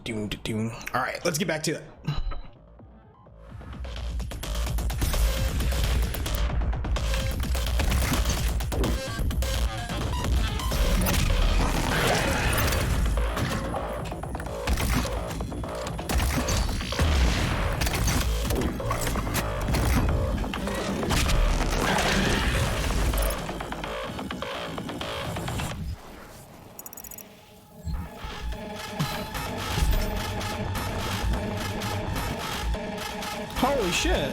All right, let's get back to it. Holy shit.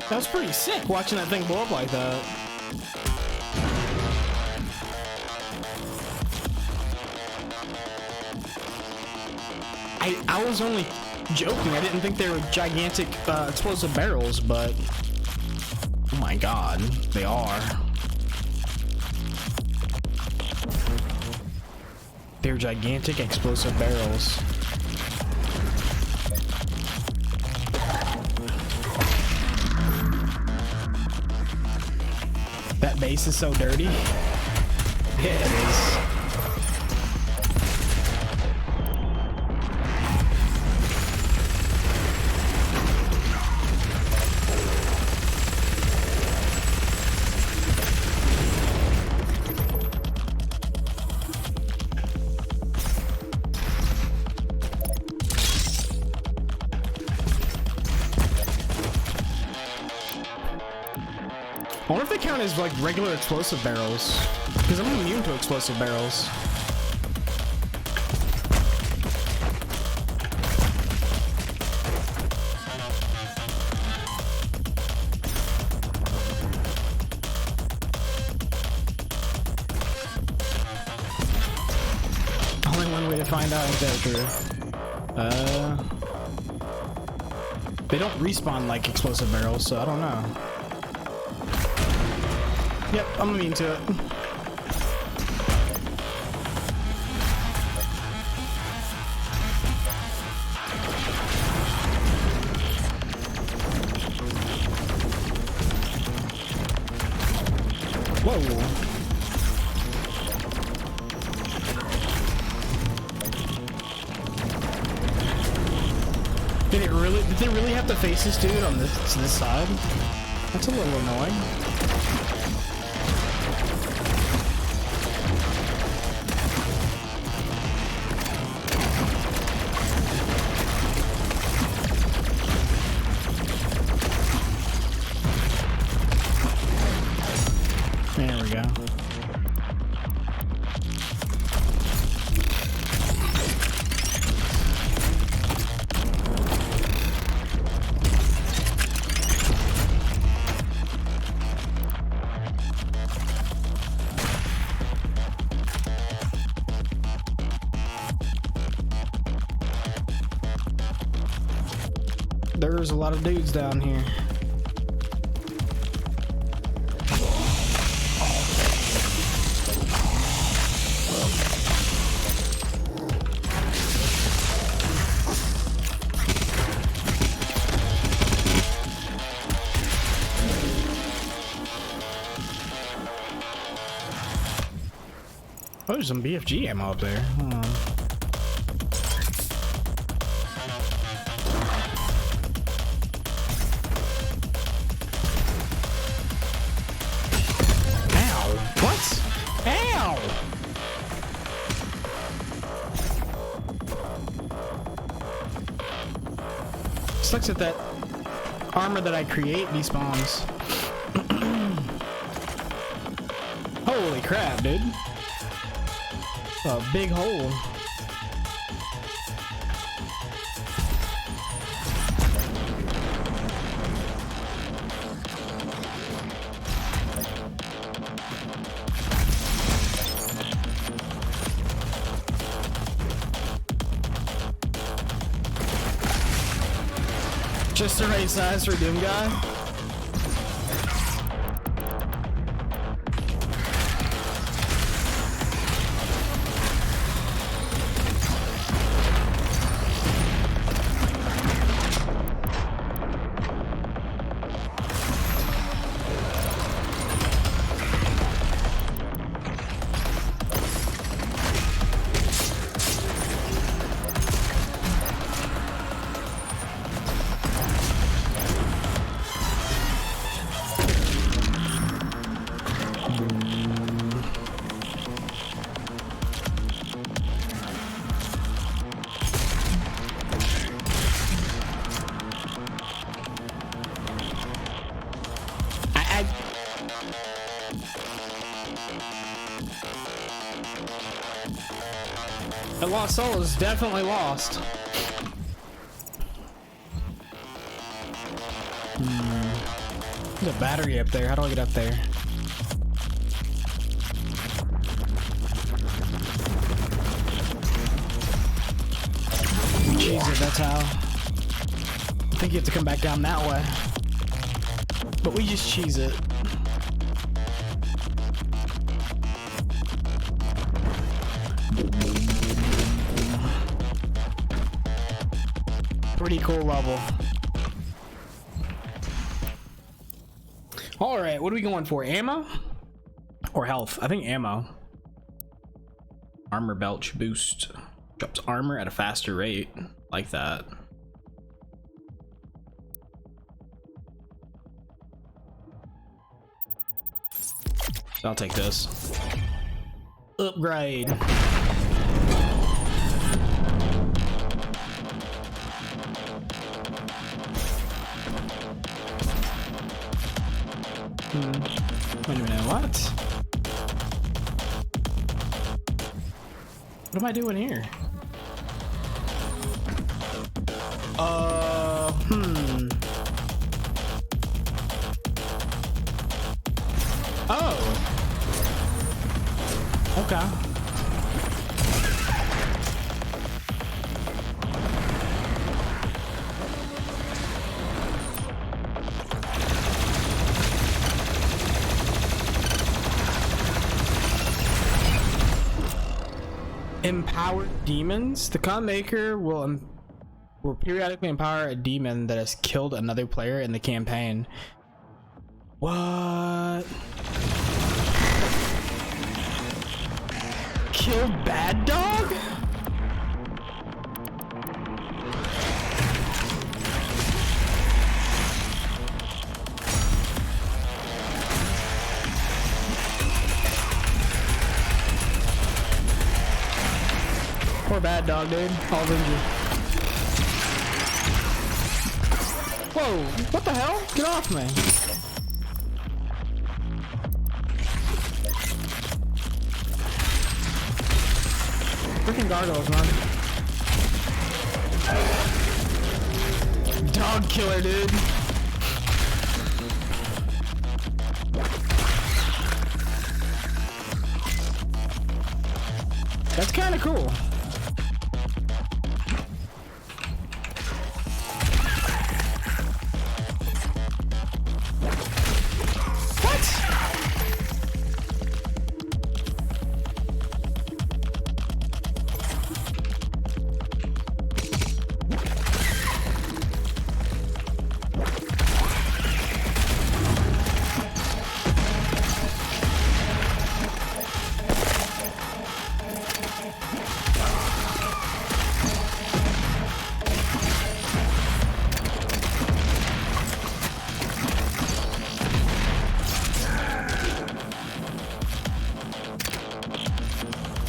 That was pretty sick watching that thing blow up like that. I was only joking. I didn't think they were gigantic explosive barrels, but oh my god, they are. They're gigantic explosive barrels. That base is so dirty. Yeah, it is. I wonder if they count as like regular explosive barrels, because I'm immune to explosive barrels. Only one way to find out if that's true. They don't respawn like explosive barrels, so I don't know. Yep, I'm immune to it. Whoa. Did they really have to face this dude on this side? That's a little annoying. There we go. There's a lot of dudes down here. Oh, there's some BFG ammo up there. Hold on. Ow! What? Ow! Sucks that that armor that I create despawns. Holy crap, dude. A big hole. Just the right size for Doom Guy. A lost soul is definitely lost. There's a battery up there. How do I get up there? Jesus, that's how. I think you have to come back down that way. But we just cheese it. Pretty cool level. Alright, what are we going for? Ammo? Or health? I think ammo. Armor belch boost. Drops armor at a faster rate. Like that. I'll take this. Upgrade. Wait a minute, what? What am I doing here? Oh. Okay. Empowered demons. The con maker will periodically empower a demon that has killed another player in the campaign. What? Kill Bad Dog? Poor Bad Dog, dude. All injured. Whoa, what the hell? Get off me. Freaking gargoyles, man. Dog killer, dude. That's kind of cool.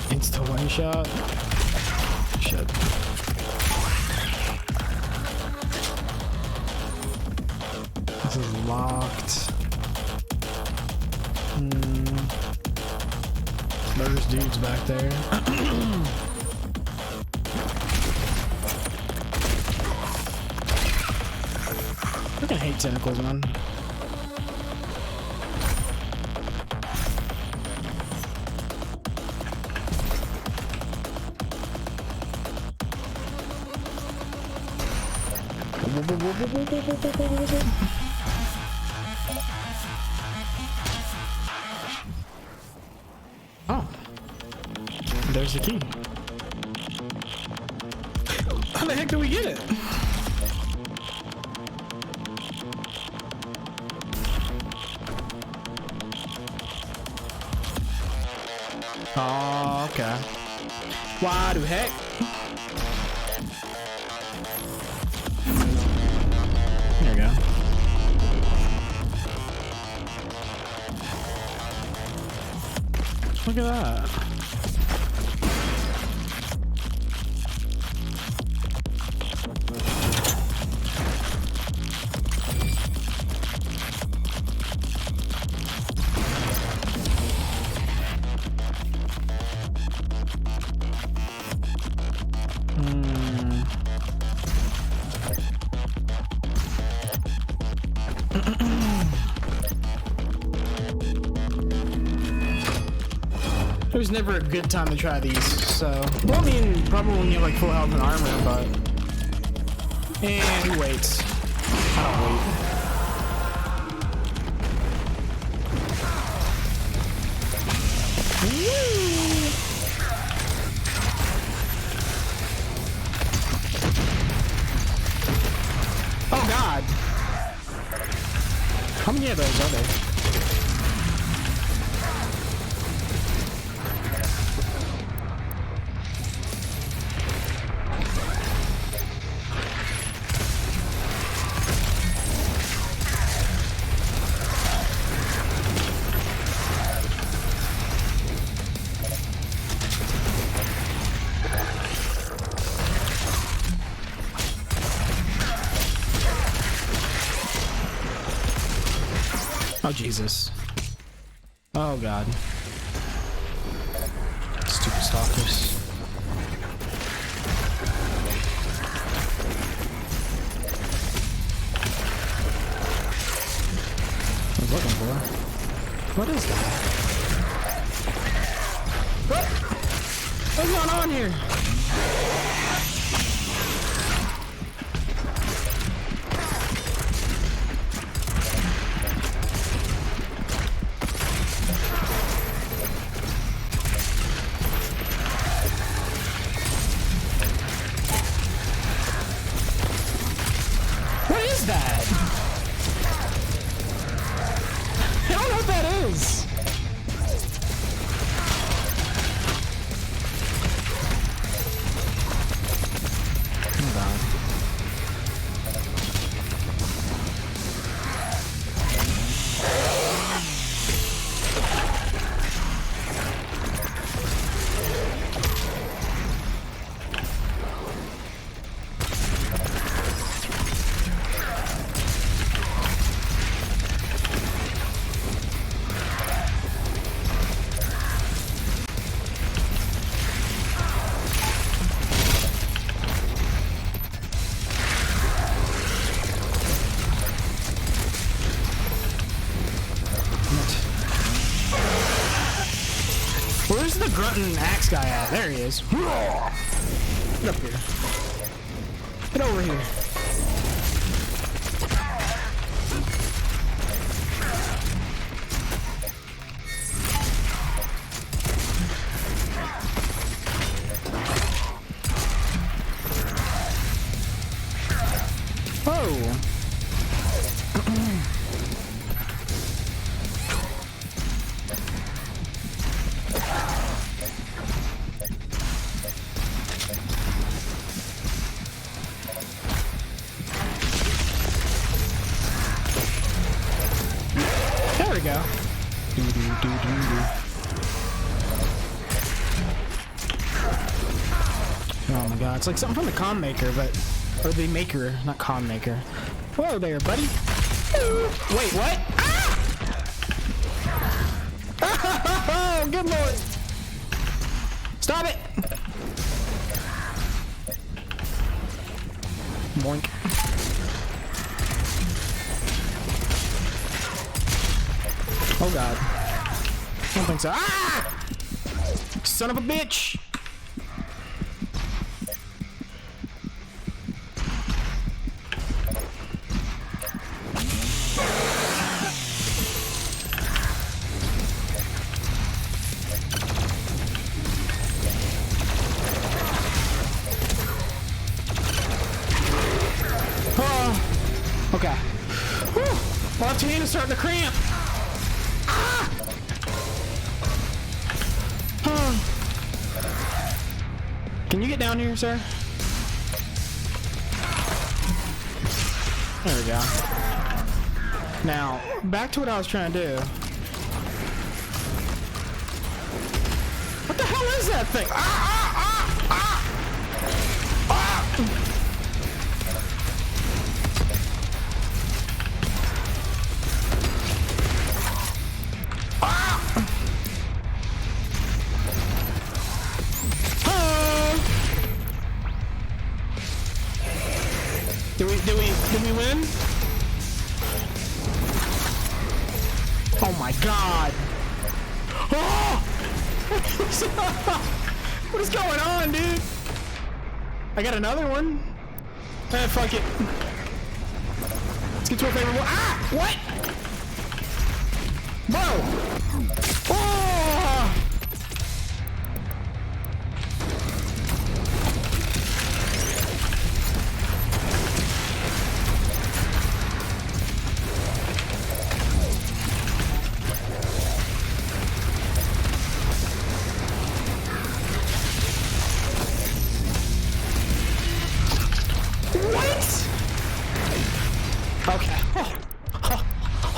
Insta one shot. Shit. This is locked. There's dudes back there. I fucking hate tentacles, man. Oh, there's the key. How the heck do we get it? Oh, okay. Why the heck? There we go. Look at that. was never a good time to try these, so... Well, I mean, probably when you have, like, full health and armor, but... And he waits. I don't wait. Woo! Oh, God! How many of those are there? Oh, Jesus. Oh, God. Stupid stalkers. I was looking for. What is that? What? What's going on here? What is that? I don't know what that is. Oh, God. Where's the grunting axe guy at? There he is. Get up here. Get over here. Oh. There we go. Oh my God, it's like something from the Con Maker, but... Or the Maker, not Con Maker. Whoa there, buddy. Wait, what? Ah! Oh, good lord. Stop it. Boink. Oh, God. I don't think so. Ah! Son of a bitch! Oh, okay. Whew. My left hand is starting to cramp. Ah! Can you get down here, sir? There we go. Now, back to what I was trying to do. What the hell is that thing? Did we win? Oh my God. Oh! What is going on, dude? I got another one. Fuck it. Let's get to a favorable. Ah! What? Bro! Oh! What? Okay.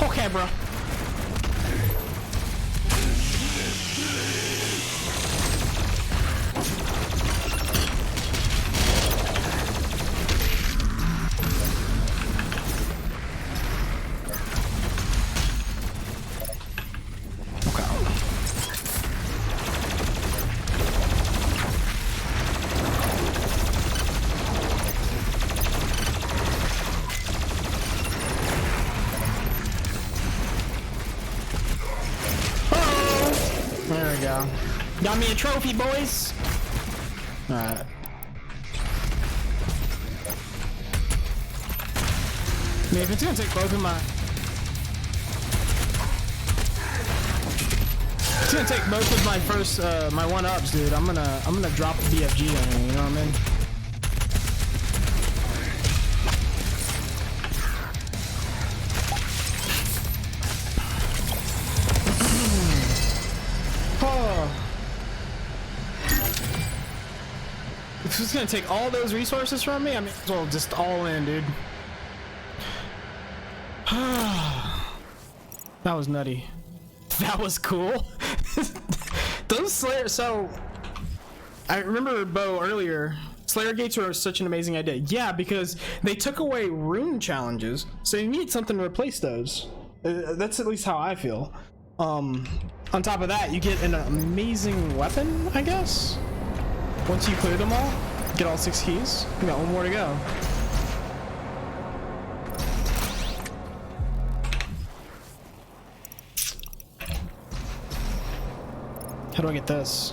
Okay, bro. There we go. Got me a trophy, boys. Alright. Man, if it's gonna take both of my... It's gonna take both of my first, my one-ups, dude. I'm gonna drop the BFG on you, you know what I mean? If it's gonna take all those resources from me, I mean, well, just all in, dude. That was nutty. That was cool. Those Slayer, so I remember Bo earlier. Slayer gates were such an amazing idea. Yeah, because they took away rune challenges, so you need something to replace those. That's at least how I feel. On top of that, you get an amazing weapon, I guess. Once you clear them all, get all 6 keys. You got one more to go. How do I get this?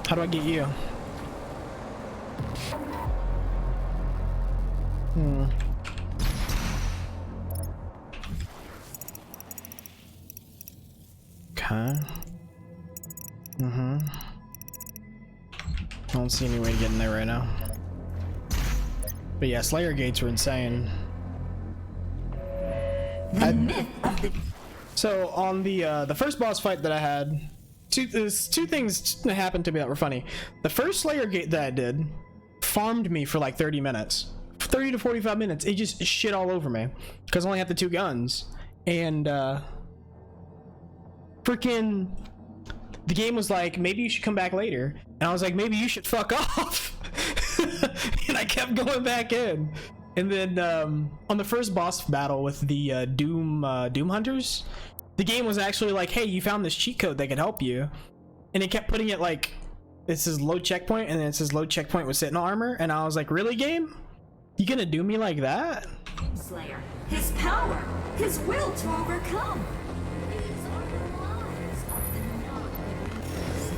How do I get you? Okay. I don't see any way to get in there right now. But yeah, Slayer gates were insane. So on the first boss fight that I had, there's two things that happened to me that were funny. The first Slayer gate that I did farmed me for like 30 minutes. 30 to 45 minutes. It just shit all over me. Because I only had the 2 guns. And freaking the game was like, maybe you should come back later. And I was like, maybe you should fuck off. And I kept going back in. And then on the first boss battle with the Doom Hunters, the game was actually like, hey, you found this cheat code that could help you. And it kept putting it like, it says low checkpoint, and then it says low checkpoint with Sentinel armor. And I was like, really, game? You gonna do me like that? Slayer, his power, his will to overcome. These are the lives of the non-believers.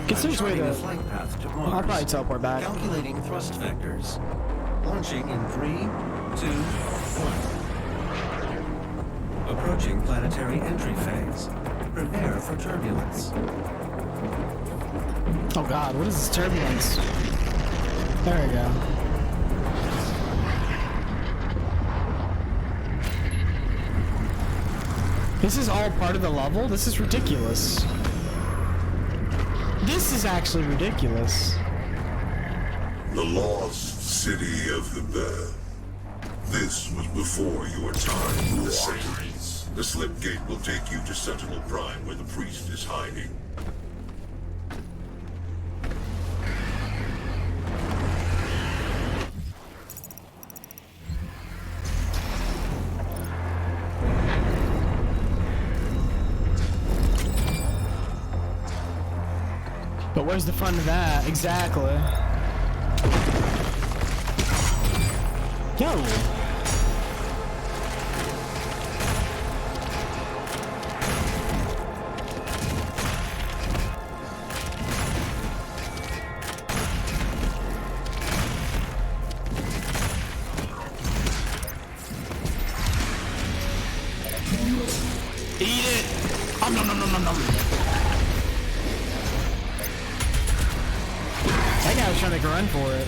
Considers way to flight path to Mars. I'll probably teleport back. Calculating thrust vectors. Launching in 3, 2, 1. Approaching planetary entry phase. Prepare for turbulence. Oh god, what is this turbulence? There we go. This is all part of the level? This is ridiculous. This is actually ridiculous. The lost city of the Bell. This was before your time with the Saints. The slip gate will take you to Sentinel Prime where the priest is hiding. But where's the fun of that? Exactly. Yo. Nom, nom, nom, nom, nom, nom. That guy was trying to make a run for it.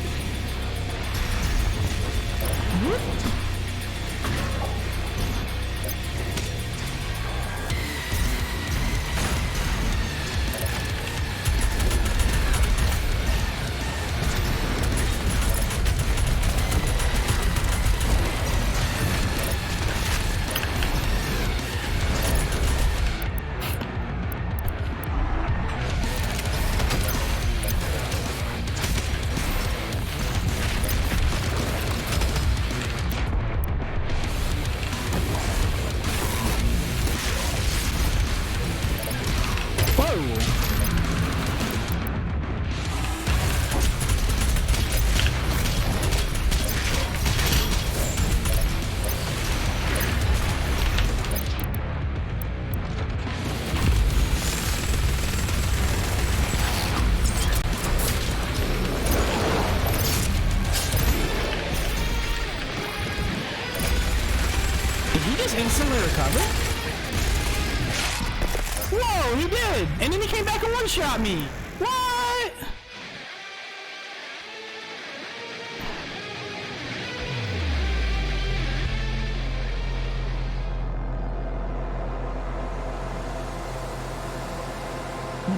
Instantly recover? Whoa, he did! And then he came back and one-shot me! What?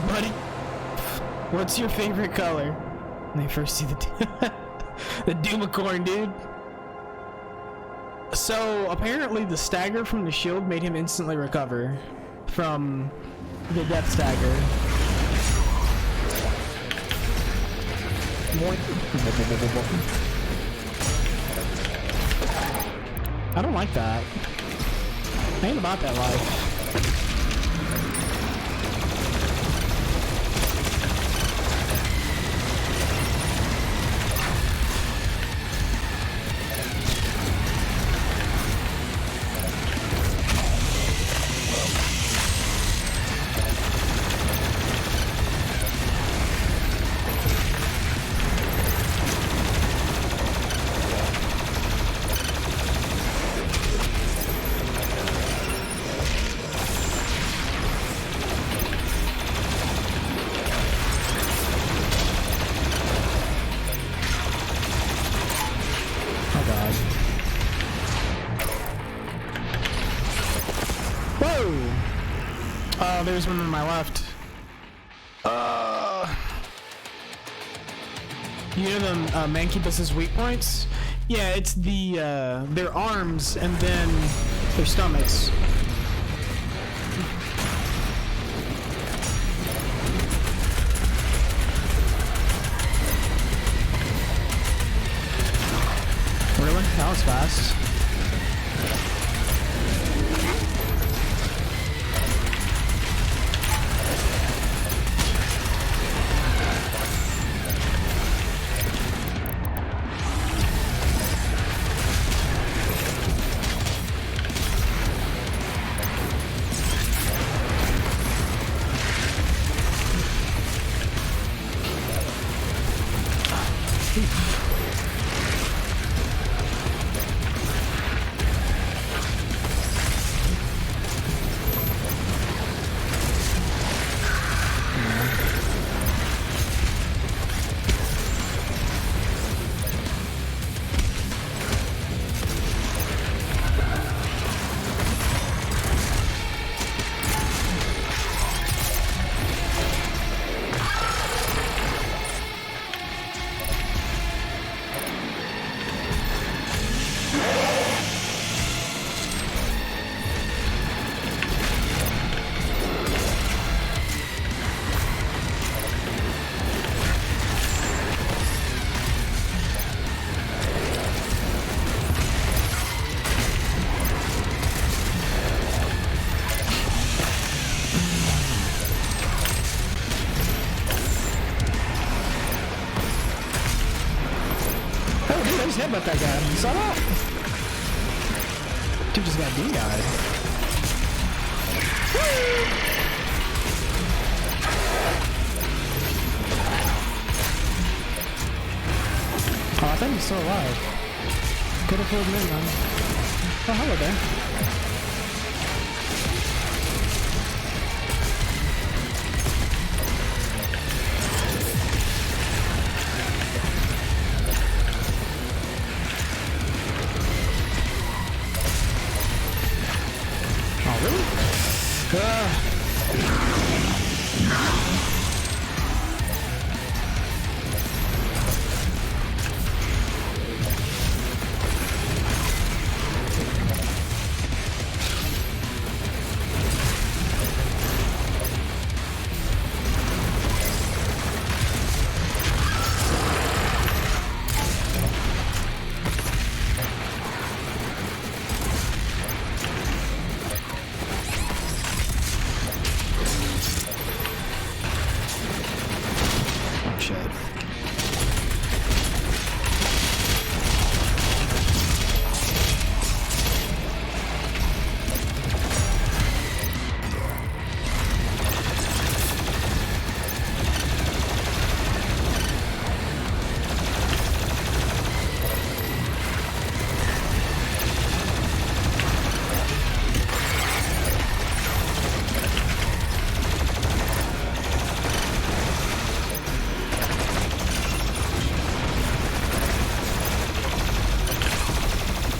Buddy, what's your favorite color? When they first see the the Doomicorn, dude. So apparently the stagger from the shield made him instantly recover from the death stagger. I don't like that. I ain't about that life. Oh, there's one on my left. You know them Mancubus's weak points? Yeah, it's the their arms and then their stomachs. Really? That was fast. Headbutt that guy. You saw that? Dude just got D-eyed. Oh, I think he's still alive. Could have pulled him in, man. Oh, hello there.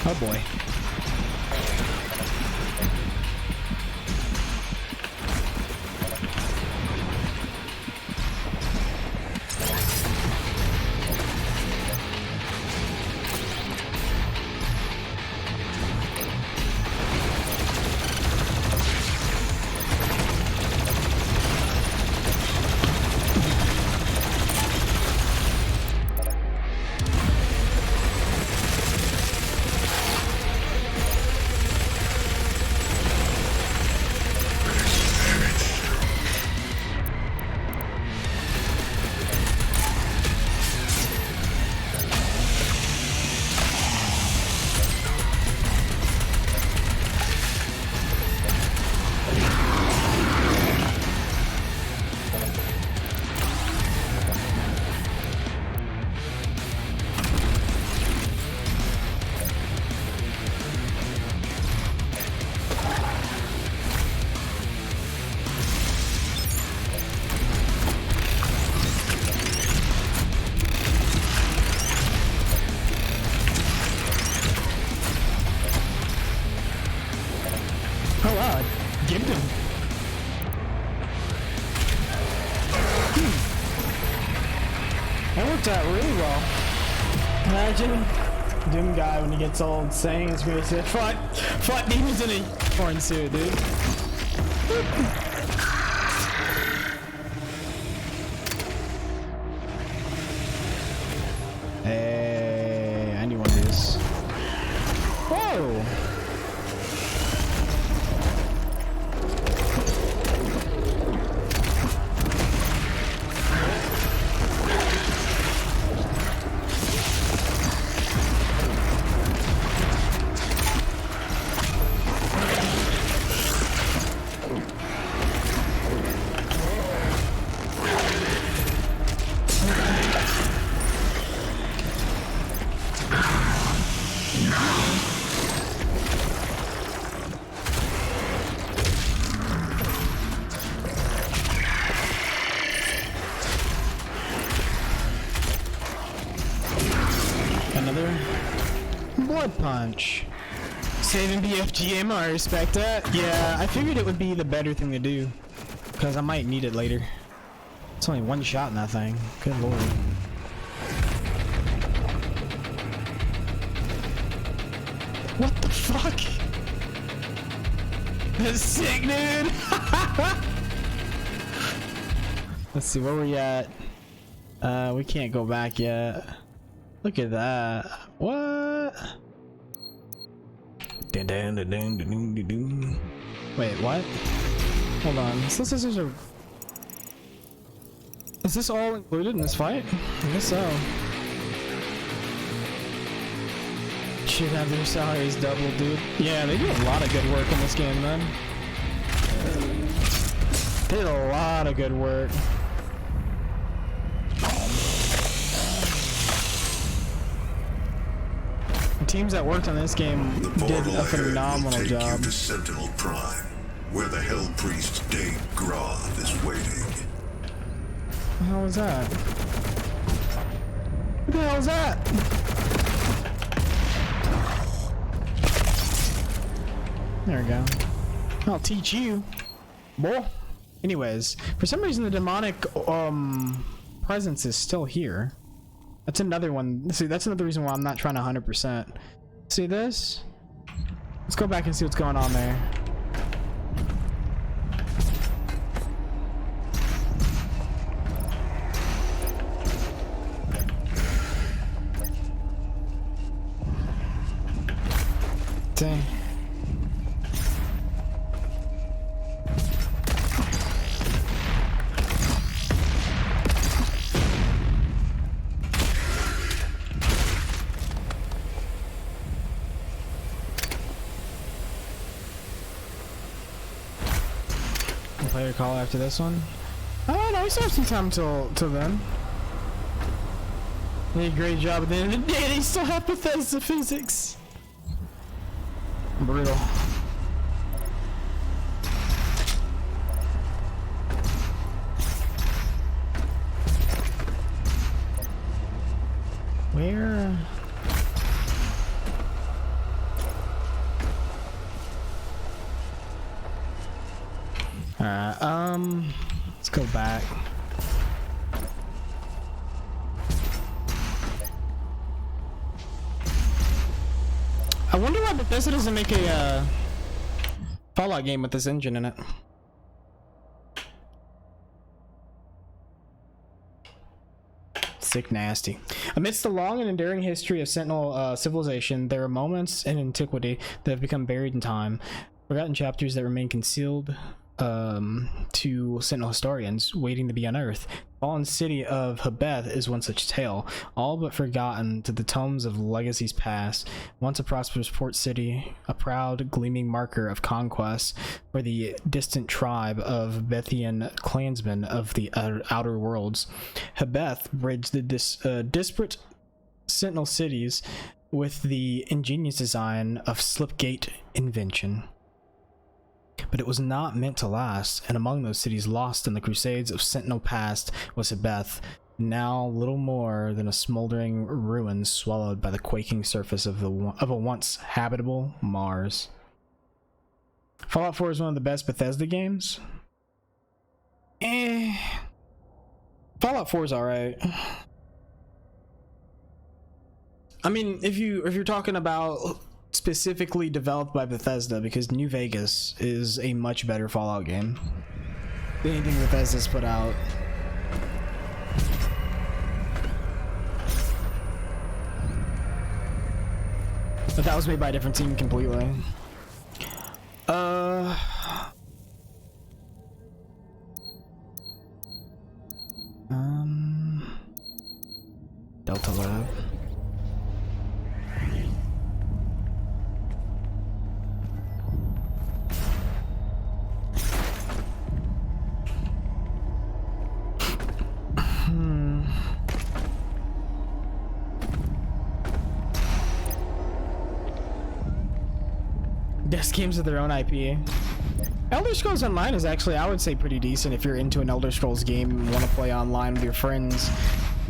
Oh boy. Oh wow, gimped him. That worked out really well. Imagine Doom guy when he gets old saying it's gonna say fought demons in a porn suit, dude. Hey, I knew one of these. Whoa! Another blood punch. Saving BFG ammo, I respect that. Yeah, I figured it would be the better thing to do, because I might need it later. It's only one shot in that thing. Good lord. What the fuck? That's sick, dude! Let's see, where we at? We can't go back yet. Look at that. What? Wait, what? Hold on. Is this all included in this fight? I guess so. Should have their salaries doubled, dude. Yeah, they do a lot of good work in this game, man. They did a lot of good work. The teams that worked on this game did a phenomenal job. To Sentinel Prime, where the Hell Priest Dave Groth is waiting. What the hell was that? What the hell is that? There we go. I'll teach you, boy. Anyways, for some reason the demonic presence is still here. That's another one. See, that's another reason why I'm not trying to 100%. See this? Let's go back and see what's going on there. Dang. Player call after this one. Oh no, we still have some time till then. They did a great job at the end of the day. They still have Bethesda physics. Brutal. Where? Alright, let's go back. I wonder why Bethesda doesn't make a Fallout game with this engine in it. Sick nasty. Amidst the long and enduring history of Sentinel civilization, there are moments in antiquity that have become buried in time. Forgotten chapters that remain concealed to Sentinel historians waiting to be unearthed. The fallen city of Hebeth is one such tale, all but forgotten to the tomes of legacies past. Once a prosperous port city, a proud, gleaming marker of conquest for the distant tribe of Bethian clansmen of the outer worlds. Hebeth bridged the disparate Sentinel cities with the ingenious design of Slipgate invention. But it was not meant to last, and among those cities lost in the crusades of Sentinel past was Hebeth, now little more than a smoldering ruin swallowed by the quaking surface of a once habitable Mars. Fallout 4 is one of the best Bethesda games. Fallout 4 is alright. I mean, if you're talking about specifically developed by Bethesda, because New Vegas is a much better Fallout game than anything Bethesda's put out. But that was made by a different team completely. Delta Lab. Best games of their own IP. Elder Scrolls Online is actually, I would say, pretty decent if you're into an Elder Scrolls game and want to play online with your friends,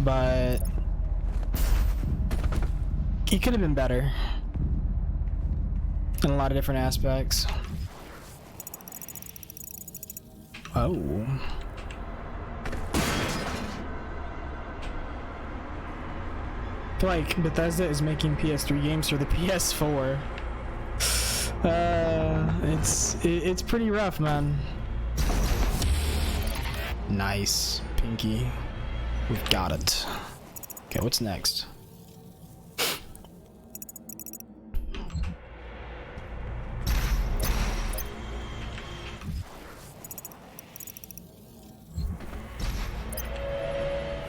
but it could have been better in a lot of different aspects. Oh. I feel like Bethesda is making PS3 games for the PS4. It's pretty rough, man. Nice, Pinky. We've got it. Okay, what's next?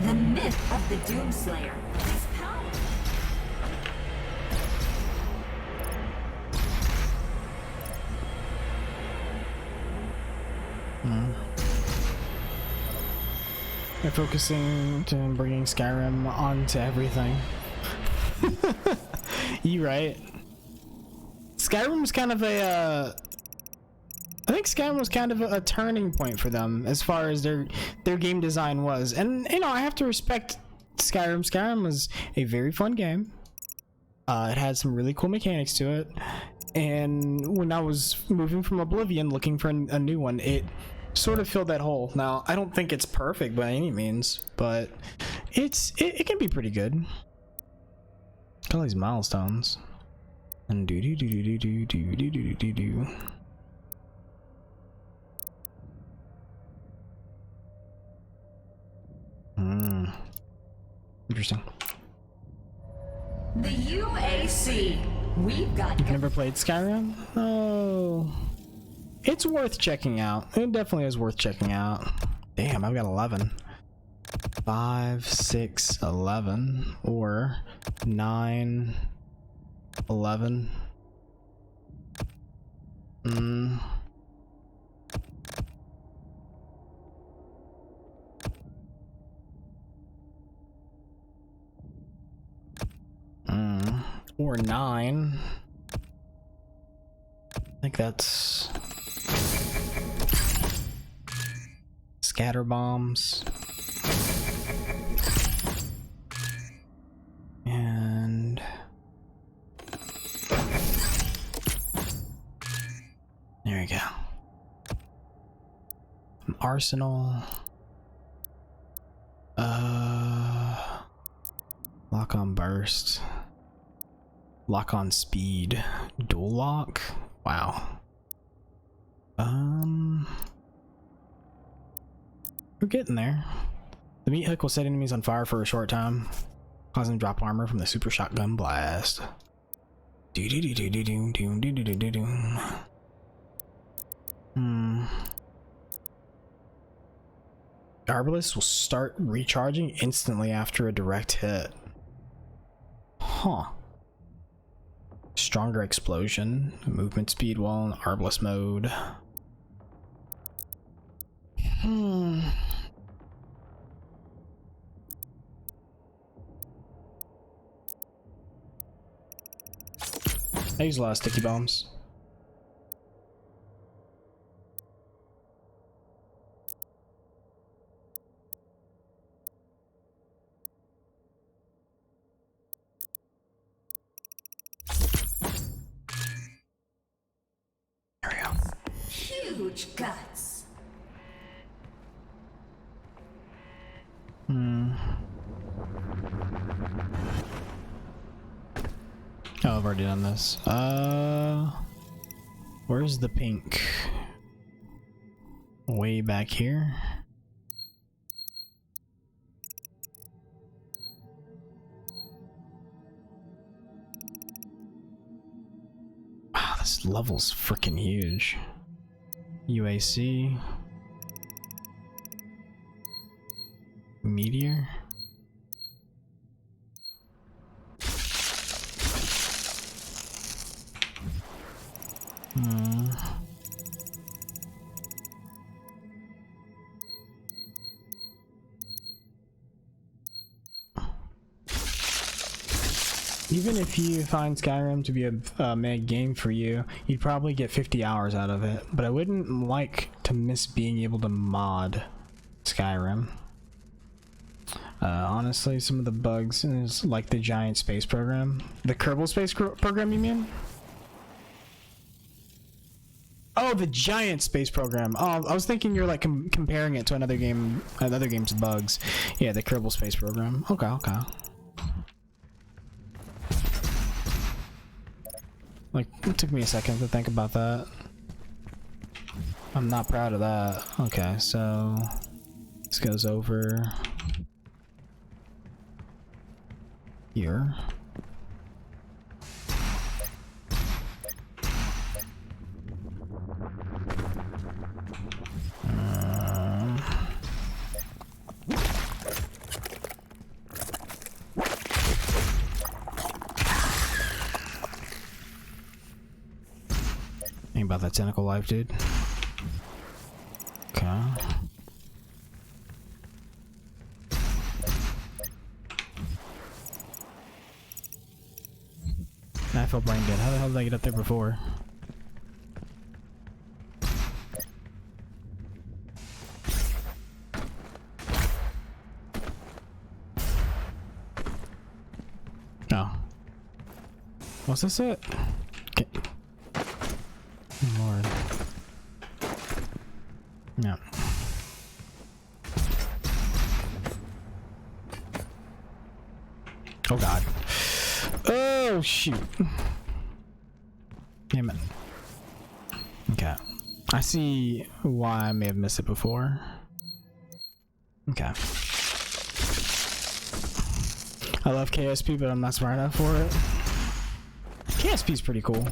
The myth of the Doomslayer. His power. They're focusing to bringing Skyrim onto everything. You right. Skyrim was kind of a I think Skyrim was kind of a turning point for them as far as their game design was. And you know, I have to respect Skyrim. Skyrim was a very fun game. It had some really cool mechanics to it. And when I was moving from Oblivion looking for a new one, it sort of filled that hole. Now, I don't think it's perfect by any means, but it can be pretty good. Got all these milestones. And do do do do do do do do do do. Interesting. The UAC. We've got. You've never played Skyrim? Oh. It's worth checking out. It definitely is worth checking out. Damn, I've got 11. 5, 6, 11. Or 9, 11. Or 9. I think that's scatter bombs. And there we go. An arsenal. Lock on burst. Lock on speed. Dual lock? Wow. We're getting there. The meat hook will set enemies on fire for a short time, causing drop armor from the super shotgun blast. Do do do do do do do do do do do. Arbalest will start recharging instantly after a direct hit. Huh. Stronger explosion, movement speed while in Arbalest mode. I use a lot of sticky bombs. There we go. Huge guts. Oh, I've already done this. Where's the pink? Way back here. Wow, this level's freaking huge. UAC. Meteor. Even if you find Skyrim to be a mega game for you, you'd probably get 50 hours out of it. But I wouldn't like to miss being able to mod Skyrim. Honestly, some of the bugs is like the giant space program. The Kerbal Space Program, you mean? Oh, the giant space program. Oh, I was thinking you're like comparing it to another game, another game's bugs. Yeah, the Kerbal Space Program. Okay, okay. Like, it took me a second to think about that. I'm not proud of that. Okay, so this goes over here. Think about that tentacle life, dude. Okay. I felt brain dead. How the hell did I get up there before? Oh. Was this it? Okay. Lord. No. Oh god. Oh shoot. Damn it. Okay. I see why I may have missed it before. Okay. I love KSP, but I'm not smart enough for it. KSP is pretty cool.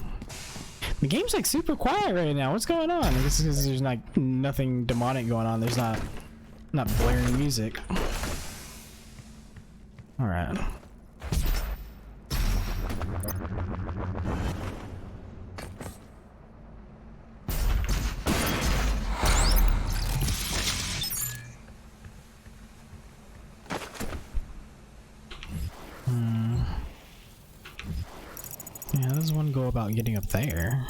The game's like super quiet right now. What's going on? I guess because there's like nothing demonic going on. There's not blaring music. All right. Yeah, how does one go about getting up there?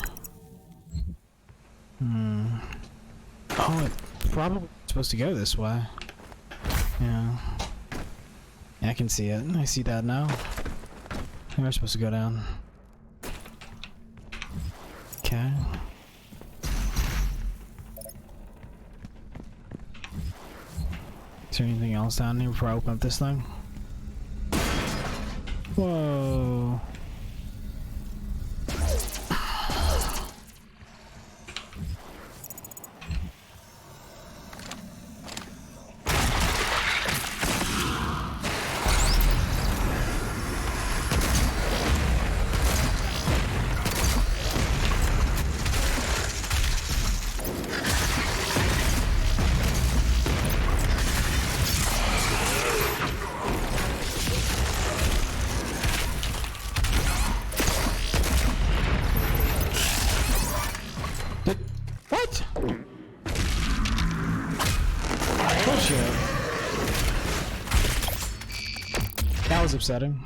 Oh, it's probably supposed to go this way. Yeah. I can see it. I see that now. We're supposed to go down. Okay. Is there anything else down here before I open up this thing? Whoa. What? Bullshit. That was upsetting.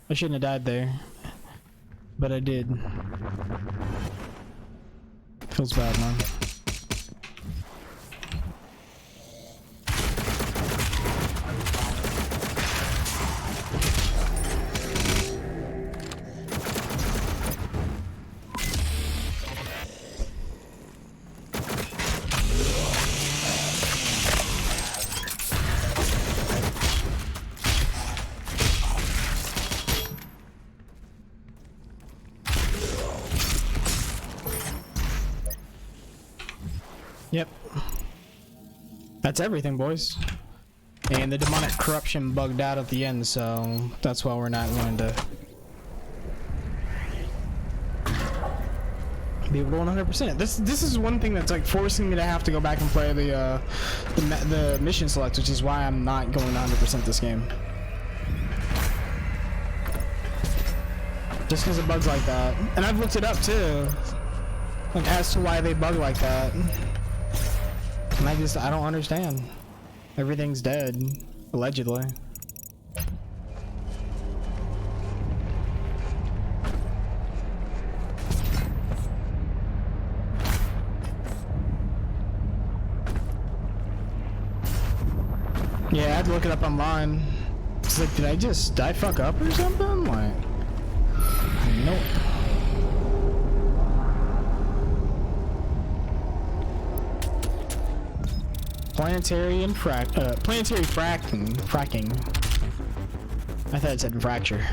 I shouldn't have died there. But I did. Feels bad, man. Yep. That's everything, boys. And the demonic corruption bugged out at the end, so that's why we're not going to be able to 100%. This is one thing that's like forcing me to have to go back and play the mission select, which is why I'm not going to 100% this game. Just because of bugs like that. And I've looked it up too, like as to why they bug like that. And I don't understand. Everything's dead, allegedly. Yeah, I had to look it up online. It's like, did I fuck up or something? Like, nope. Planetary fracking. I thought it said fracture.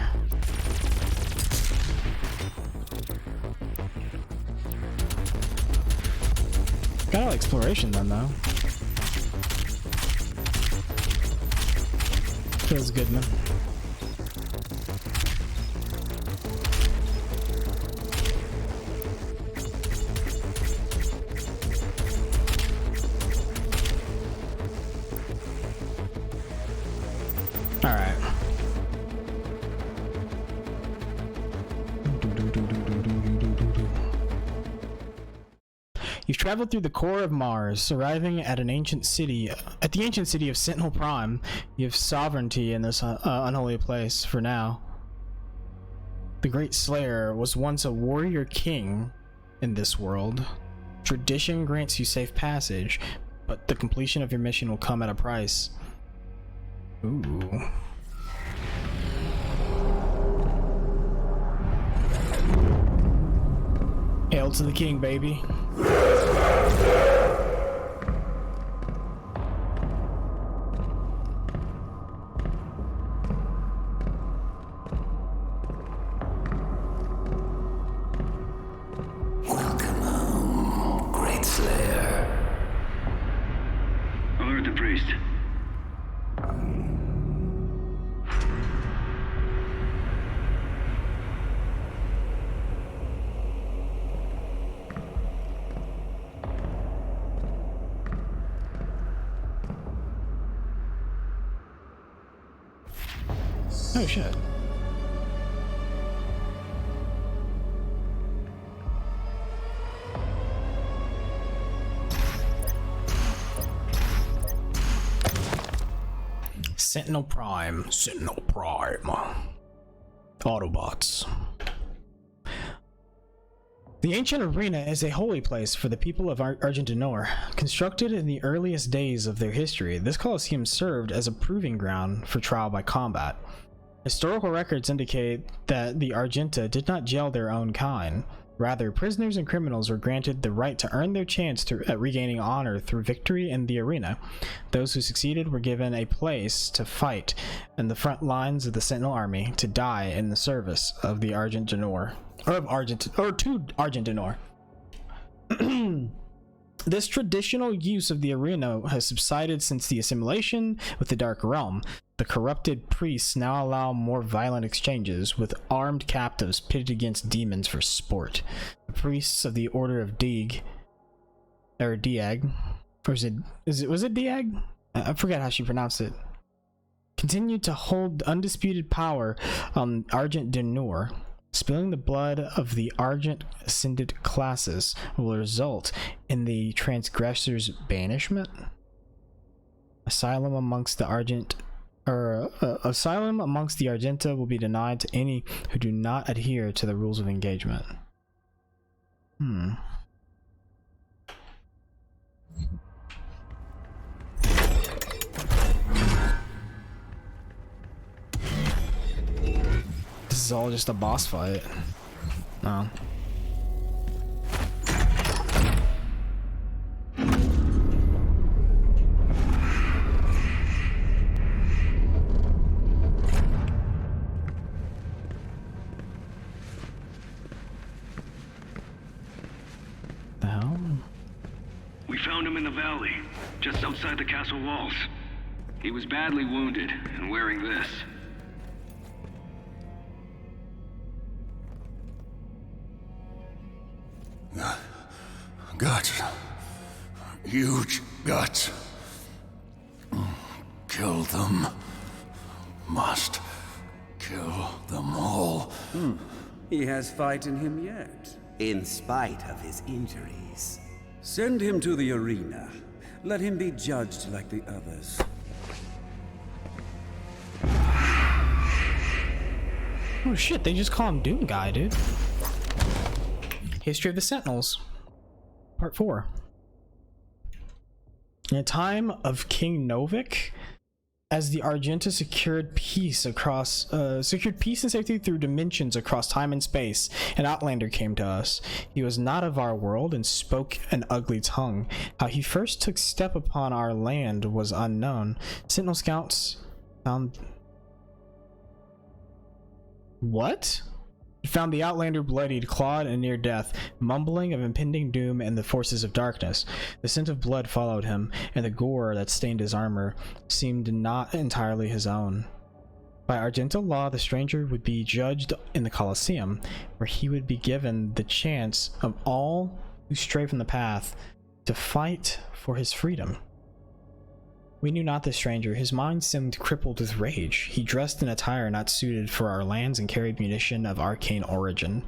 Got all exploration done though. Feels good, man. Alright. You've traveled through the core of Mars, arriving at the ancient city of Sentinel Prime. You have sovereignty in this unholy place for now. The Great Slayer was once a warrior king in this world. Tradition grants you safe passage, but the completion of your mission will come at a price. Ooh. Hail to the king, baby. the priest. Oh shit. Sentinel Prime. Sentinel Prime. Autobots. The ancient arena is a holy place for the people of Argent D'Nor. Constructed in the earliest days of their history, this Colosseum served as a proving ground for trial by combat. Historical records indicate that the Argenta did not jail their own kind. Rather, prisoners and criminals were granted the right to earn their chance at regaining honor through victory in the arena. Those who succeeded were given a place to fight in the front lines of the Sentinel Army, to die in the service of the Argent D'Nor, to Argent D'Nor. This traditional use of the arena has subsided since the assimilation with the Dark Realm. The corrupted priests now allow more violent exchanges, with armed captives pitted against demons for sport. The priests of the Order of Diag, or Diag, or was it Diag? I forget how she pronounced it. Continued to hold undisputed power on Argent D'Nor. Spilling the blood of the Argent Ascended classes will result in the transgressor's banishment. Asylum amongst the Argenta will be denied to any who do not adhere to the rules of engagement. This is all just a boss fight. No. The hell? We found him in the valley, just outside the castle walls. He was badly wounded and wearing this. Guts. Huge guts. Kill them. Must kill them all. He has fight in him yet. In spite of his injuries. Send him to the arena. Let him be judged like the others. Oh shit, they just call him Doom Guy, dude. History of the Sentinels. Part 4. In a time of King Novik, as the Argenta secured peace and safety through dimensions across time and space, an Outlander came to us. He was not of our world and spoke an ugly tongue. How he first took step upon our land was unknown. Sentinel scouts found... What? Found the Outlander bloodied, clawed, and near death, mumbling of impending doom and the forces of darkness. The scent of blood followed him, and the gore that stained his armor seemed not entirely his own. By Argenta law, the stranger would be judged in the Colosseum, where he would be given the chance of all who stray from the path to fight for his freedom. We knew not the stranger. His mind seemed crippled with rage. He dressed in attire not suited for our lands and carried munition of arcane origin.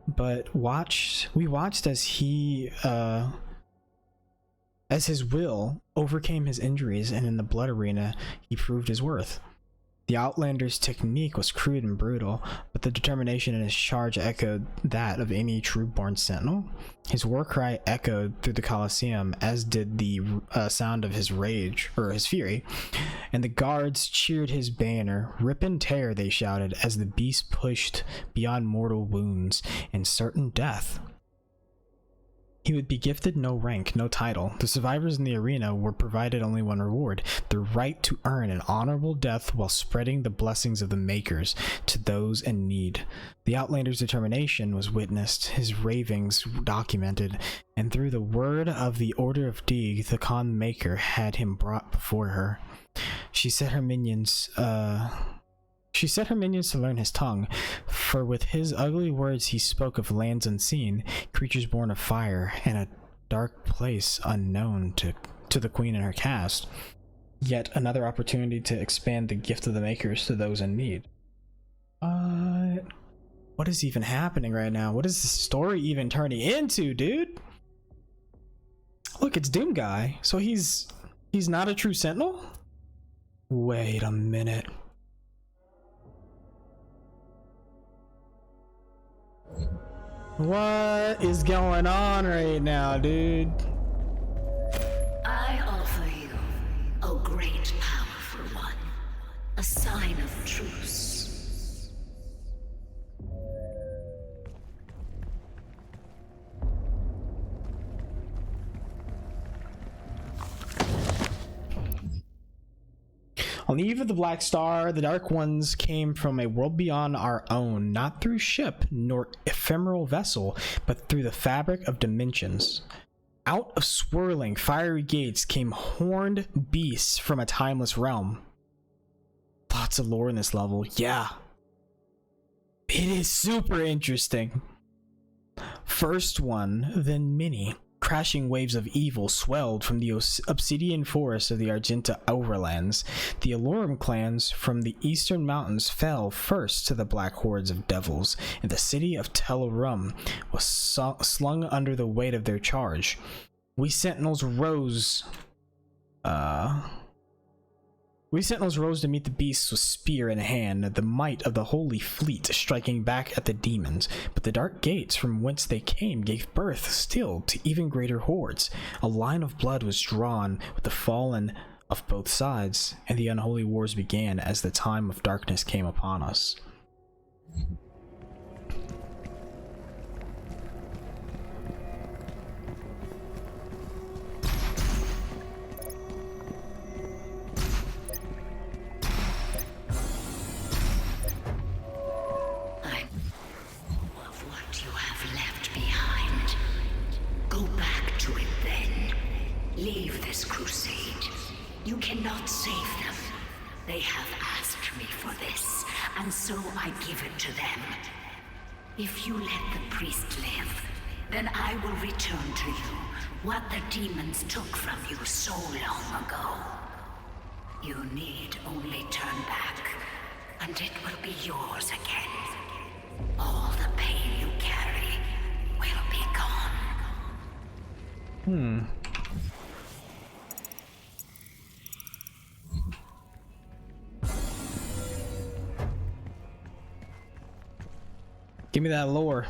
But we watched as his will overcame his injuries, and in the blood arena, he proved his worth. The Outlander's technique was crude and brutal, but the determination in his charge echoed that of any true-born sentinel. His war cry echoed through the Colosseum, as did the sound of his rage, or his fury, and the guards cheered his banner. Rip and tear, they shouted, as the beast pushed beyond mortal wounds and certain death. He would be gifted no rank, no title. The survivors in the arena were provided only one reward: the right to earn an honorable death while spreading the blessings of the Makers to those in need. The Outlander's determination was witnessed, his ravings documented, and through the word of the Order of Deeg, the Khan Maker had him brought before her. She set her minions to learn his tongue, for with his ugly words he spoke of lands unseen, creatures born of fire, and a dark place unknown to the queen and her caste. Yet another opportunity to expand the gift of the Makers to those in need. What is even happening right now? What is this story even turning into, dude? Look, it's Doom Guy. So he's not a true Sentinel? Wait a minute. What is going on right now, dude? I offer you a great powerful one, a sign of truce. On the eve of the Black Star, the Dark Ones came from a world beyond our own, not through ship nor ephemeral vessel, but through the fabric of dimensions. Out of swirling, fiery gates came horned beasts from a timeless realm. Lots of lore in this level, yeah. It is super interesting. First one, then many. Crashing waves of evil swelled from the obsidian forests of the Argenta overlands. The Alorum clans from the eastern mountains fell first to the black hordes of devils, and the city of Telerum was slung under the weight of their charge. We Sentinels rose to meet the beasts with spear in hand, the might of the Holy Fleet striking back at the demons. But the dark gates from whence they came gave birth still to even greater hordes. A line of blood was drawn with the fallen of both sides, and the unholy wars began as the time of darkness came upon us. Leave this crusade. You cannot save them. They have asked me for this, and so I give it to them. If you let the priest live, then I will return to you what the demons took from you so long ago. You need only turn back, and it will be yours again. All the pain you carry will be gone. Give me that lore.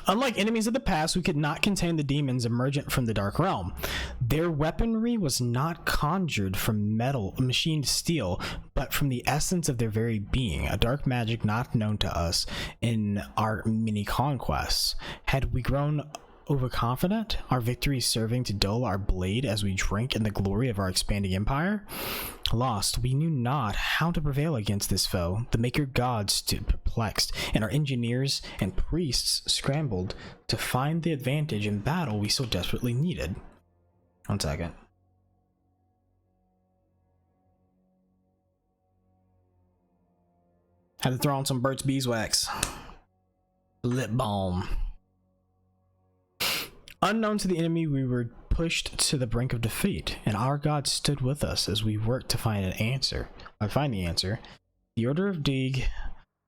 Unlike enemies of the past, we could not contain the demons emergent from the Dark Realm. Their weaponry was not conjured from metal, machined steel, but from the essence of their very being, a dark magic not known to us in our many conquests. Had we grown overconfident, our victories serving to dull our blade as we drank in the glory of our expanding empire? Lost, we knew not how to prevail against this foe. The Maker gods stood perplexed, and our engineers and priests scrambled to find the advantage in battle we so desperately needed. 1 second. Had to throw on some Burt's Beeswax. Lip balm. Unknown to the enemy, we were pushed to the brink of defeat, and our God stood with us as we worked to find the answer. The Order of Deeg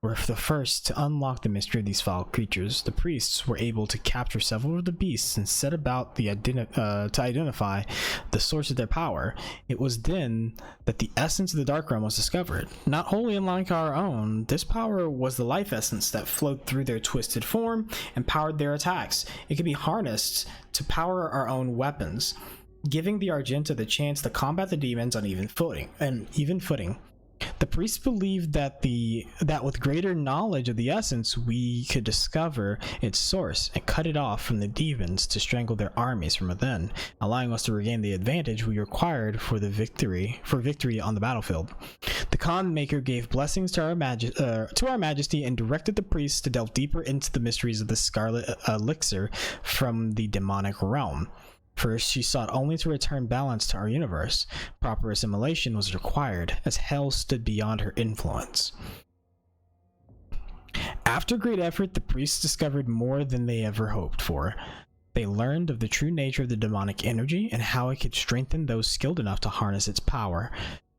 were the first to unlock the mystery of these foul creatures. The priests were able to capture several of the beasts and set about to identify the source of their power. It was then that the essence of the Dark Realm was discovered. Not wholly unlike our own, this power was the life essence that flowed through their twisted form and powered their attacks. It could be harnessed to power our own weapons, giving the Argenta the chance to combat the demons on even footing. The The priests believed that with greater knowledge of the essence, we could discover its source and cut it off from the demons to strangle their armies from within, allowing us to regain the advantage we required for victory on the battlefield. The Khan Maker gave blessings to our Majesty and directed the priests to delve deeper into the mysteries of the Scarlet Elixir from the demonic realm. First, she sought only to return balance to our universe. Proper assimilation was required, as hell stood beyond her influence. After great effort, the priests discovered more than they ever hoped for. They learned of the true nature of the demonic energy and how it could strengthen those skilled enough to harness its power.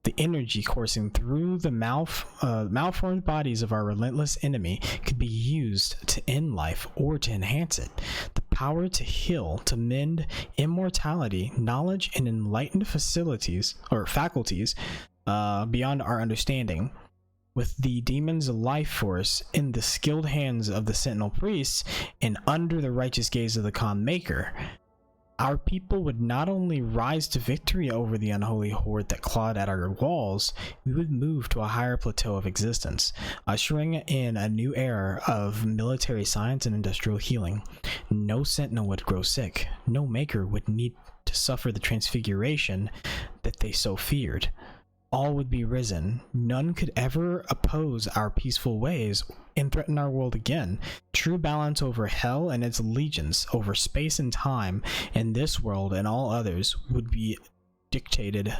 The energy coursing through the malformed bodies of our relentless enemy could be used to end life or to enhance it. The power to heal, to mend, immortality, knowledge, and enlightened faculties beyond our understanding. With the demon's life force in the skilled hands of the Sentinel priests and under the righteous gaze of the Khan Maker, our people would not only rise to victory over the unholy horde that clawed at our walls, we would move to a higher plateau of existence, ushering in a new era of military science and industrial healing. No Sentinel would grow sick. No Maker would need to suffer the transfiguration that they so feared. All would be risen. None could ever oppose our peaceful ways and threaten our world again. True balance over hell and its allegiance over space and time in this world and all others would be dictated.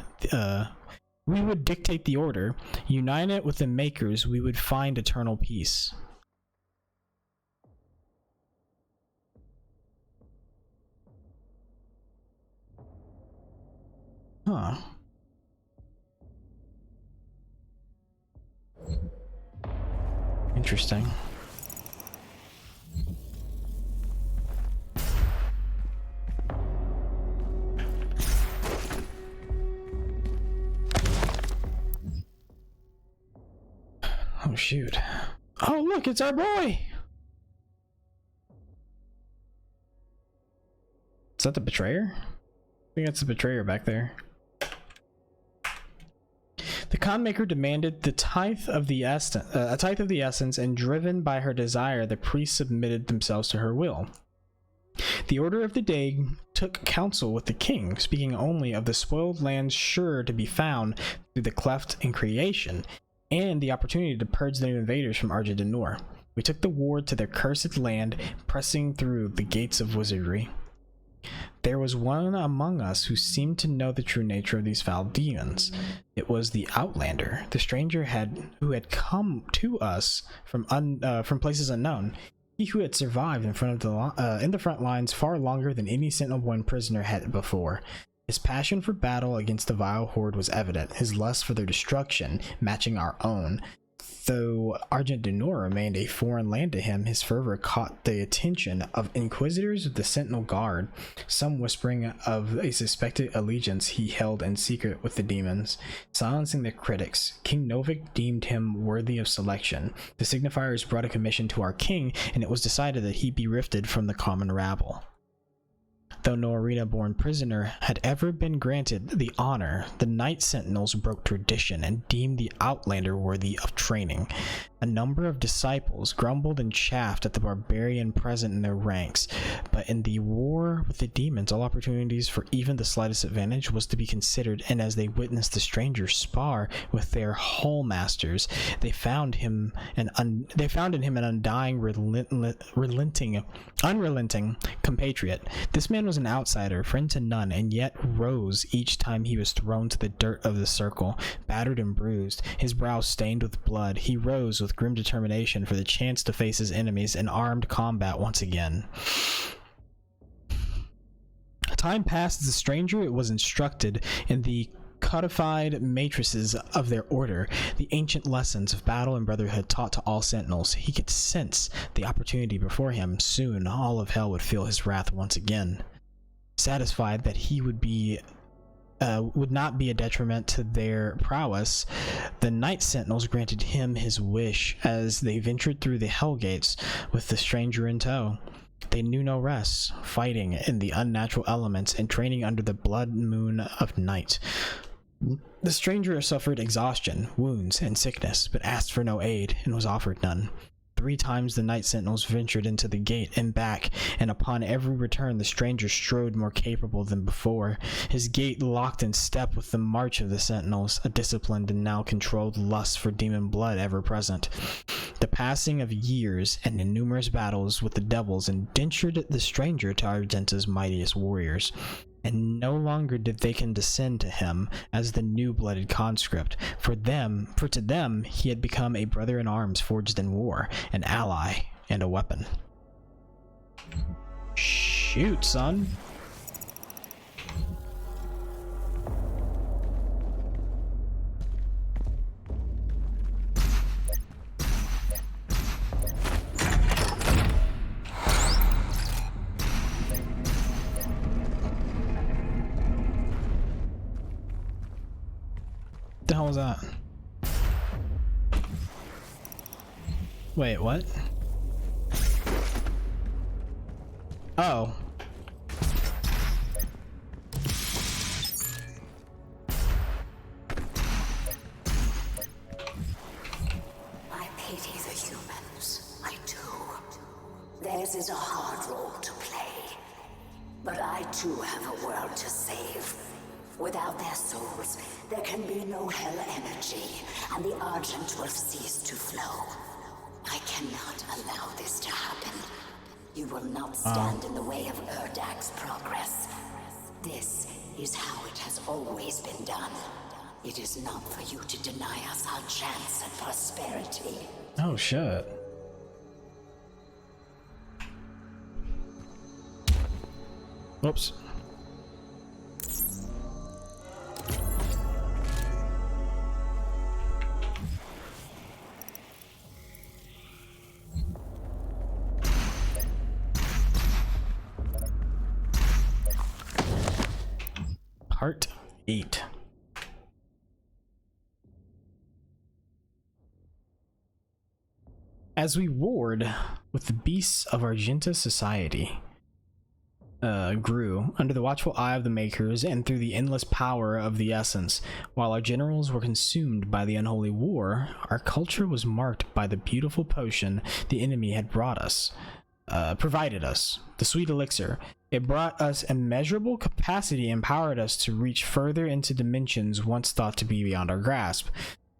We would dictate the order. United with the Makers, we would find eternal peace. Huh. Interesting. Oh shoot. Oh look, it's our boy! Is that the betrayer? I think that's the betrayer back there. The Khan Maker demanded the tithe of the essence, and driven by her desire, the priests submitted themselves to her will. The Order of the Day took counsel with the king, speaking only of the spoiled lands sure to be found through the cleft in creation, and the opportunity to purge the invaders from Argent D'Nur. We took the war to their cursed land, pressing through the gates of wizardry. There was one among us who seemed to know the true nature of these foul demons. It was the Outlander, the stranger who had come to us from places unknown. He who had survived in the front lines far longer than any Sentinel-born prisoner had before. His passion for battle against the vile horde was evident, his lust for their destruction matching our own. Though Argent D'Nur remained a foreign land to him, his fervor caught the attention of inquisitors of the Sentinel Guard, some whispering of a suspected allegiance he held in secret with the demons. Silencing their critics, King Novik deemed him worthy of selection. The signifiers brought a commission to our king, and it was decided that he be rifted from the common rabble. Though no arena-born prisoner had ever been granted the honor, the Night Sentinels broke tradition and deemed the Outlander worthy of training. A number of disciples grumbled and chaffed at the barbarian present in their ranks, but in the war with the demons, all opportunities for even the slightest advantage was to be considered, and as they witnessed the stranger spar with their hall masters, they found in him an undying, unrelenting compatriot. This man was an outsider, friend to none, and yet rose each time he was thrown to the dirt of the circle. Battered and bruised, his brow stained with blood, he rose with grim determination for the chance to face his enemies in armed combat once again. Time passed as the stranger was instructed in the codified matrices of their order, the ancient lessons of battle and brotherhood taught to all sentinels. He could sense the opportunity before him. Soon all of hell would feel his wrath once again. Satisfied that he would not be a detriment to their prowess, the Night Sentinels granted him his wish as they ventured through the Hell Gates with the stranger in tow. They knew no rest, fighting in the unnatural elements and training under the blood moon of night. The stranger suffered exhaustion, wounds, and sickness, but asked for no aid and was offered none. 3 times the night sentinels ventured into the gate and back, and upon every return the stranger strode more capable than before. His gait locked in step with the march of the sentinels, a disciplined and now controlled lust for demon blood ever present. The passing of years and in numerous battles with the devils indentured the stranger to Argenta's mightiest warriors, and no longer did they condescend to him as the new-blooded conscript. For to them he had become a brother in arms forged in war, an ally and a weapon. Shoot, son. What the hell was that? Wait, what? Oh. I pity the humans. I do. Theirs is a hard role to play. But I too have a world to save. Without their souls, there can be no hell energy, and the Argent will cease to flow. I cannot allow this to happen. You will not stand in the way of Erdak's progress. This is how it has always been done. It is not for you to deny us our chance at prosperity. Oh, shit. Whoops. Part 8. As we warred with the beasts of Argenta society grew under the watchful eye of the Makers and through the endless power of the Essence, while our generals were consumed by the unholy war, our culture was marked by the beautiful potion the enemy had provided us, the sweet elixir. It brought us immeasurable capacity and empowered us to reach further into dimensions once thought to be beyond our grasp.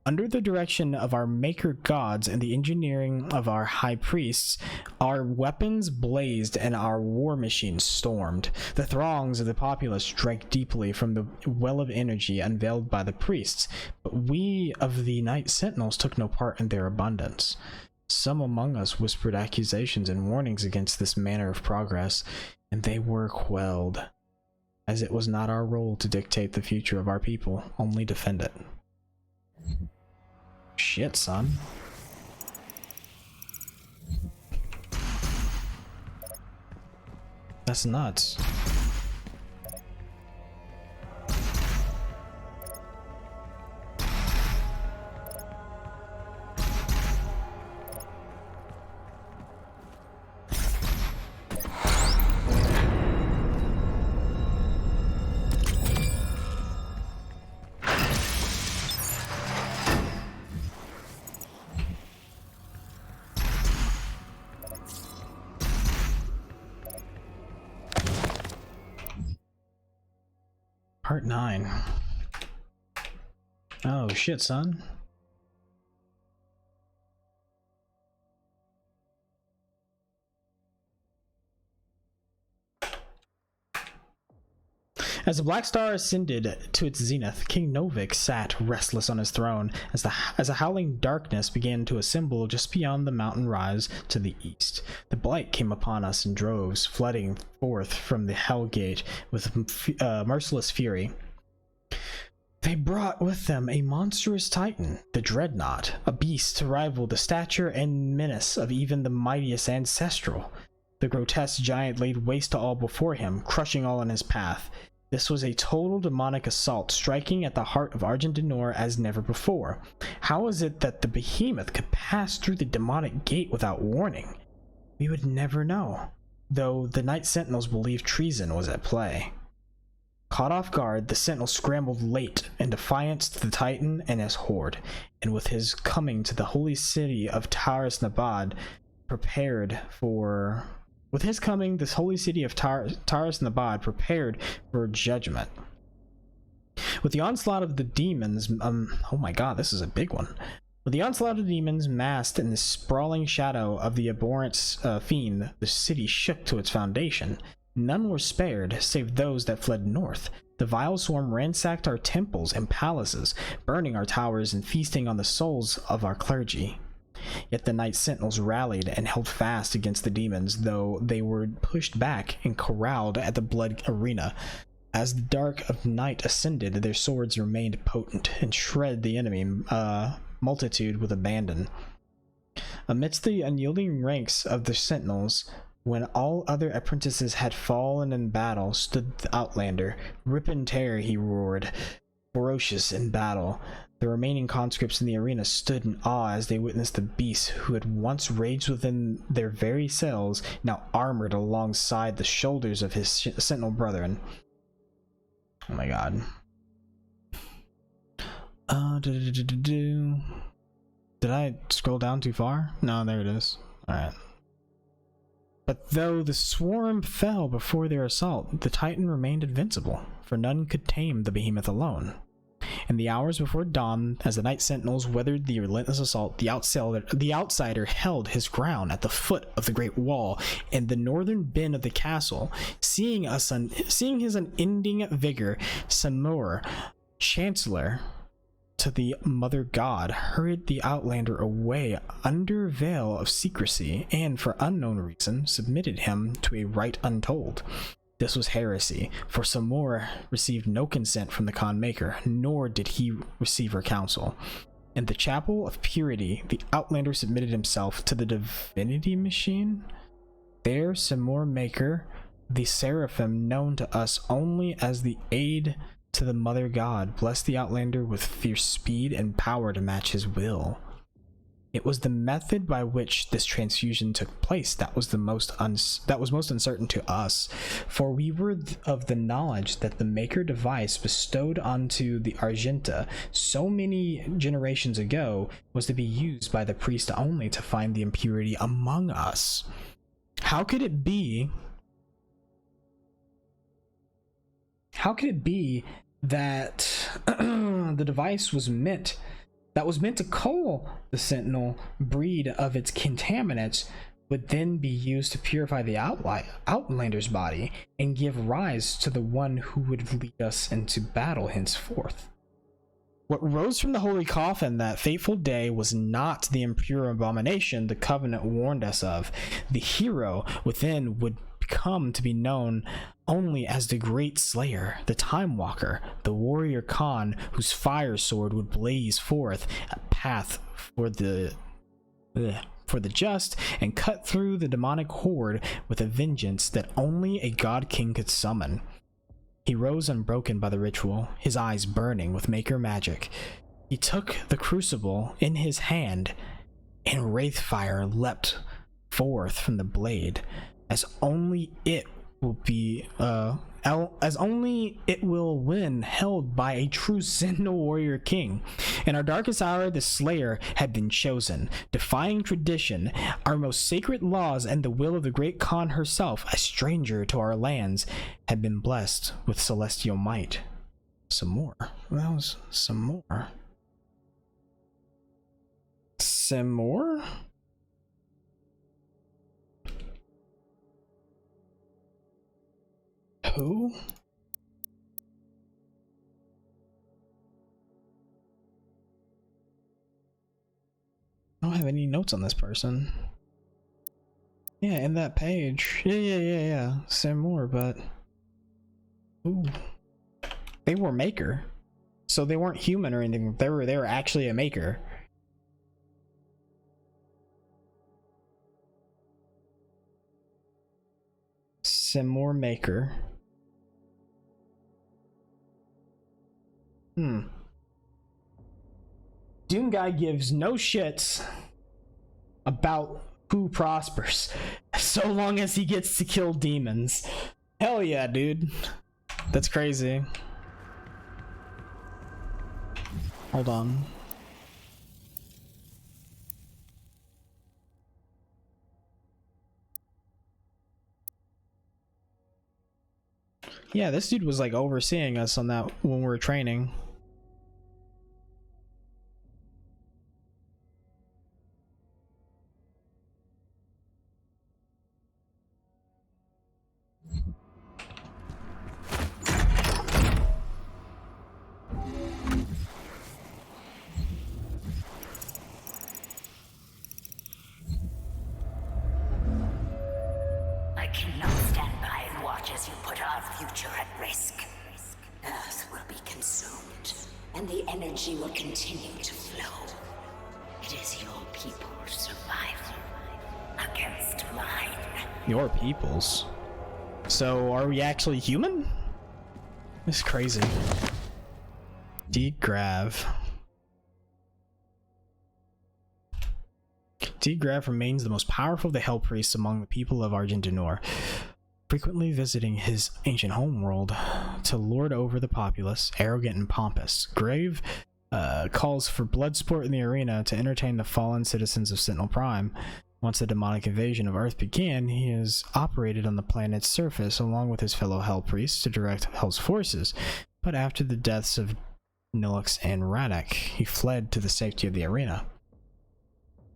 Under the direction of our maker gods and the engineering of our high priests, our weapons blazed and our war machines stormed. The throngs of the populace drank deeply from the well of energy unveiled by the priests, but we of the Night Sentinels took no part in their abundance. Some among us whispered accusations and warnings against this manner of progress, and they were quelled, as it was not our role to dictate the future of our people, only defend it. Shit, son. That's nuts. Part 9. Oh shit, son. As the Black Star ascended to its zenith, King Novik sat restless on his throne as a howling darkness began to assemble just beyond the mountain rise to the east. The blight came upon us in droves, flooding forth from the Hell Gate with merciless fury. They brought with them a monstrous titan, the Dreadnought, a beast to rival the stature and menace of even the mightiest Ancestral. The grotesque giant laid waste to all before him, crushing all in his path. This was a total demonic assault, striking at the heart of Argent D'Nor as never before. How is it that the behemoth could pass through the demonic gate without warning? We would never know, though the Night Sentinels believed treason was at play. Caught off guard, the Sentinel scrambled late in defiance to the Titan and his horde, and with his coming to the holy city of Taras Nabad, prepared for judgment. With the onslaught of the demons, oh my god, this is a big one. With the onslaught of demons masked in the sprawling shadow of the abhorrent fiend, the city shook to its foundation. None were spared, save those that fled north. The vile swarm ransacked our temples and palaces, burning our towers and feasting on the souls of our clergy. Yet the Night Sentinels rallied and held fast against the demons, though they were pushed back and corralled at the blood arena. As the dark of night ascended, their swords remained potent and shred the enemy multitude with abandon. Amidst the unyielding ranks of the Sentinels, when all other apprentices had fallen in battle, stood the Outlander. Rip and tear, he roared, ferocious in battle. The remaining conscripts in the arena stood in awe as they witnessed the beast who had once raged within their very cells, now armored alongside the shoulders of his Sentinel brethren. Oh my god. Did I scroll down too far? No, there it is. Alright. But though the swarm fell before their assault, the Titan remained invincible, for none could tame the behemoth alone. In the hours before dawn, as the Night Sentinels weathered the relentless assault, the outsider held his ground at the foot of the Great Wall in the northern bend of the castle. Seeing his unending vigor, Samur, Chancellor to the Mother God, hurried the Outlander away under veil of secrecy, and for unknown reason submitted him to a rite untold. This was heresy, for Samur received no consent from the Khan Maker, nor did he receive her counsel. In the Chapel of Purity, the Outlander submitted himself to the Divinity Machine. There, Samur Maker, the Seraphim known to us only as the aid to the Mother God, blessed the Outlander with fierce speed and power to match his will. It was the method by which this transfusion took place that was most uncertain to us, for we were of the knowledge that the Maker device bestowed onto the Argenta so many generations ago was to be used by the priest only to find the impurity among us. How could it be that the device was meant to cull the Sentinel breed of its contaminants would then be used to purify the Outlander's body and give rise to the one who would lead us into battle henceforth? What rose from the holy coffin that fateful day was not the impure abomination the Covenant warned us of. The hero within would come to be known only as the Great Slayer, the Time Walker, the warrior Khan whose fire sword would blaze forth a path for the just and cut through the demonic horde with a vengeance that only a god king could summon. He rose unbroken by the ritual, his eyes burning with Maker magic. He took the crucible in his hand, and wraith fire leapt forth from the blade, as only it will when held by a true Sentinel warrior king. In our darkest hour, the Slayer had been chosen, defying tradition, our most sacred laws, and the will of the great Khan herself, a stranger to our lands, had been blessed with celestial might. Some more. That was some more. Some more? Who? I don't have any notes on this person. Yeah, in that page. Yeah. Some more, but ooh. They were Maker. So they weren't human or anything. They were actually a Maker. Some more Maker. Doom Guy gives no shits about who prospers, so long as he gets to kill demons. Hell yeah, dude. That's crazy. Hold on. Yeah, this dude was like overseeing us on that when we were training. I cannot stand by and watch as you put our future at risk. Earth will be consumed, and the energy will continue to flow. It is your people's survival against mine. Your peoples. So are we actually human? This is crazy. Degrav. Degrav remains the most powerful of the Hell Priests among the people of Argent D'Nur, frequently visiting his ancient homeworld to lord over the populace, arrogant and pompous. Grave calls for blood sport in the arena to entertain the fallen citizens of Sentinel Prime. Once the demonic invasion of Earth began, he has operated on the planet's surface along with his fellow Hell Priests to direct Hell's forces, but after the deaths of Nilix and Radek, he fled to the safety of the arena.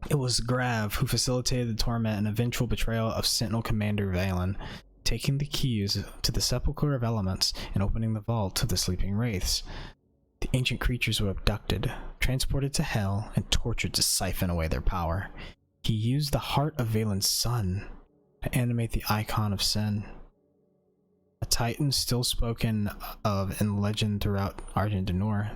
It was Grav who facilitated the torment and eventual betrayal of Sentinel Commander Valen, taking the keys to the Sepulchre of Elements and opening the vault to the sleeping wraiths. The ancient creatures were abducted, transported to Hell, and tortured to siphon away their power. He used the heart of Valen's son to animate the icon of Sin, a titan still spoken of in legend throughout Argent D'Nur.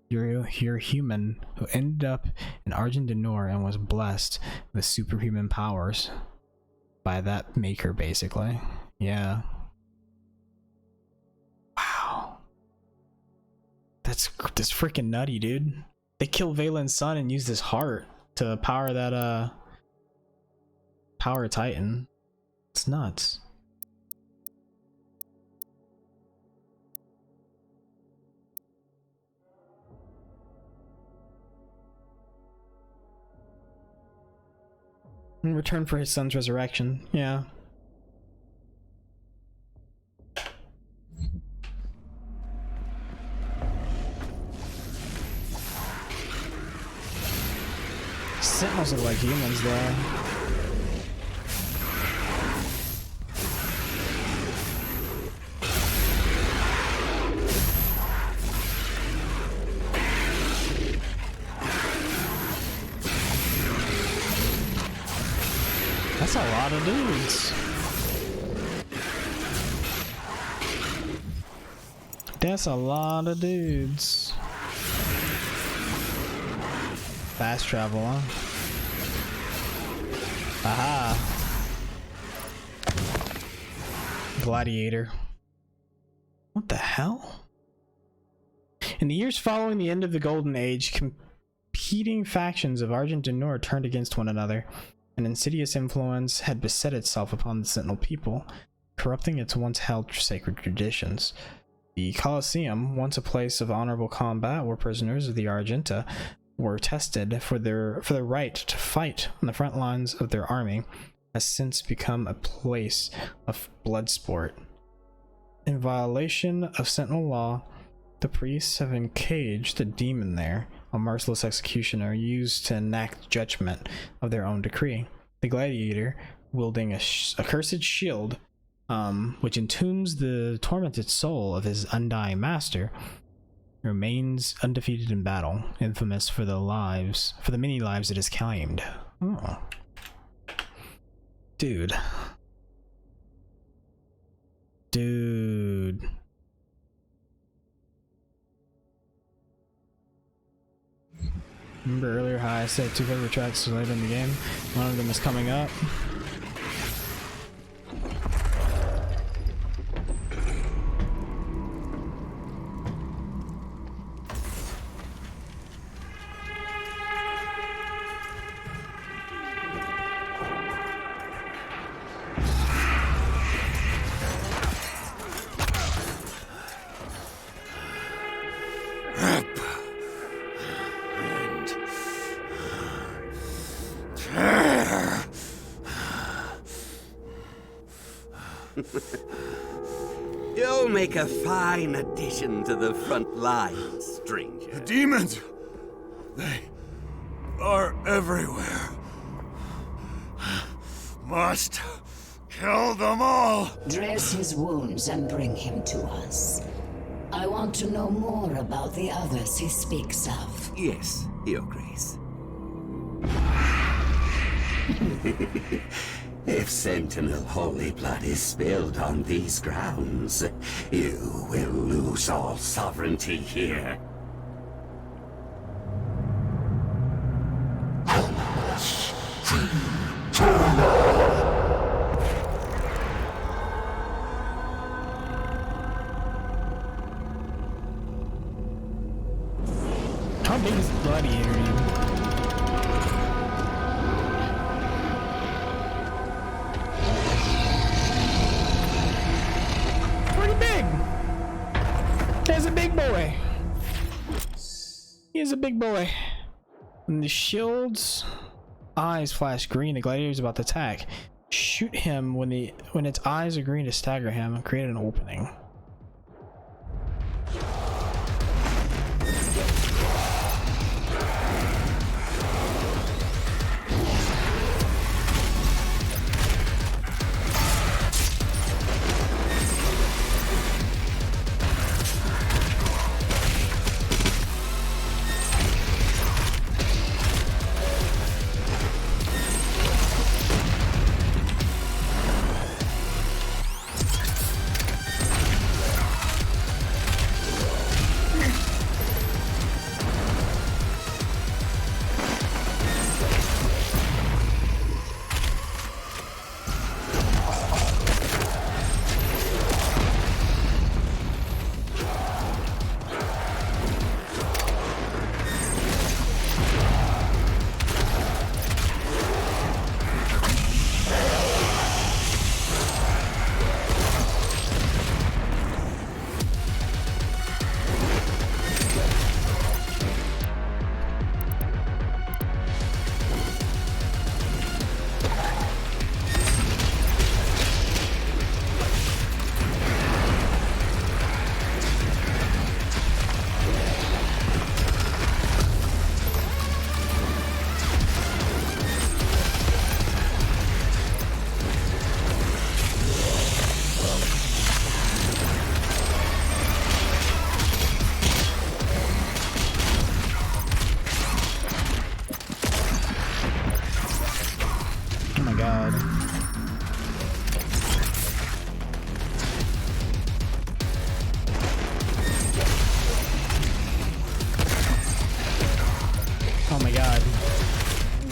You're human who ended up in Argent D'Nur and was blessed with superhuman powers by that maker, basically. Yeah. Wow. That's freaking nutty, dude. They killed Valen's son and used his heart to power that power Titan. It's nuts. In return for his son's resurrection, yeah. Sentinels look like humans, though. That's a lot of dudes. That's a lot of dudes. Fast travel, huh? Aha. Gladiator. What the hell? In the years following the end of the Golden Age, competing factions of Argent D'Nur turned against one another. An insidious influence had beset itself upon the Sentinel people, corrupting its once held sacred traditions. The Colosseum, once a place of honorable combat where prisoners of the Argenta were tested for their right to fight on the front lines of their army, has since become a place of blood sport. In violation of Sentinel law, the priests have encaged a demon there, a merciless executioner used to enact judgment of their own decree. The gladiator, wielding a cursed shield, which entombs the tormented soul of his undying master, remains undefeated in battle, infamous for the many lives it has claimed. Oh. Dude. Remember earlier how I said 2 favorite tracks later in the game? One of them is coming up. You'll make a fine addition to the front lines, stranger. Demons! They are everywhere. Must kill them all! Dress his wounds and bring him to us. I want to know more about the others he speaks of. Yes, Your Grace. If Sentinel holy blood is spilled on these grounds, you will lose all sovereignty here. How big is the gladiator even? Pretty big. There's a big boy. He's a big boy. When the shield's eyes flash green, the gladiator is about to attack. Shoot him when its eyes are green to stagger him and create an opening.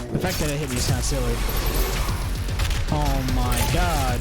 The fact that it hit me is kind of silly. Oh my god.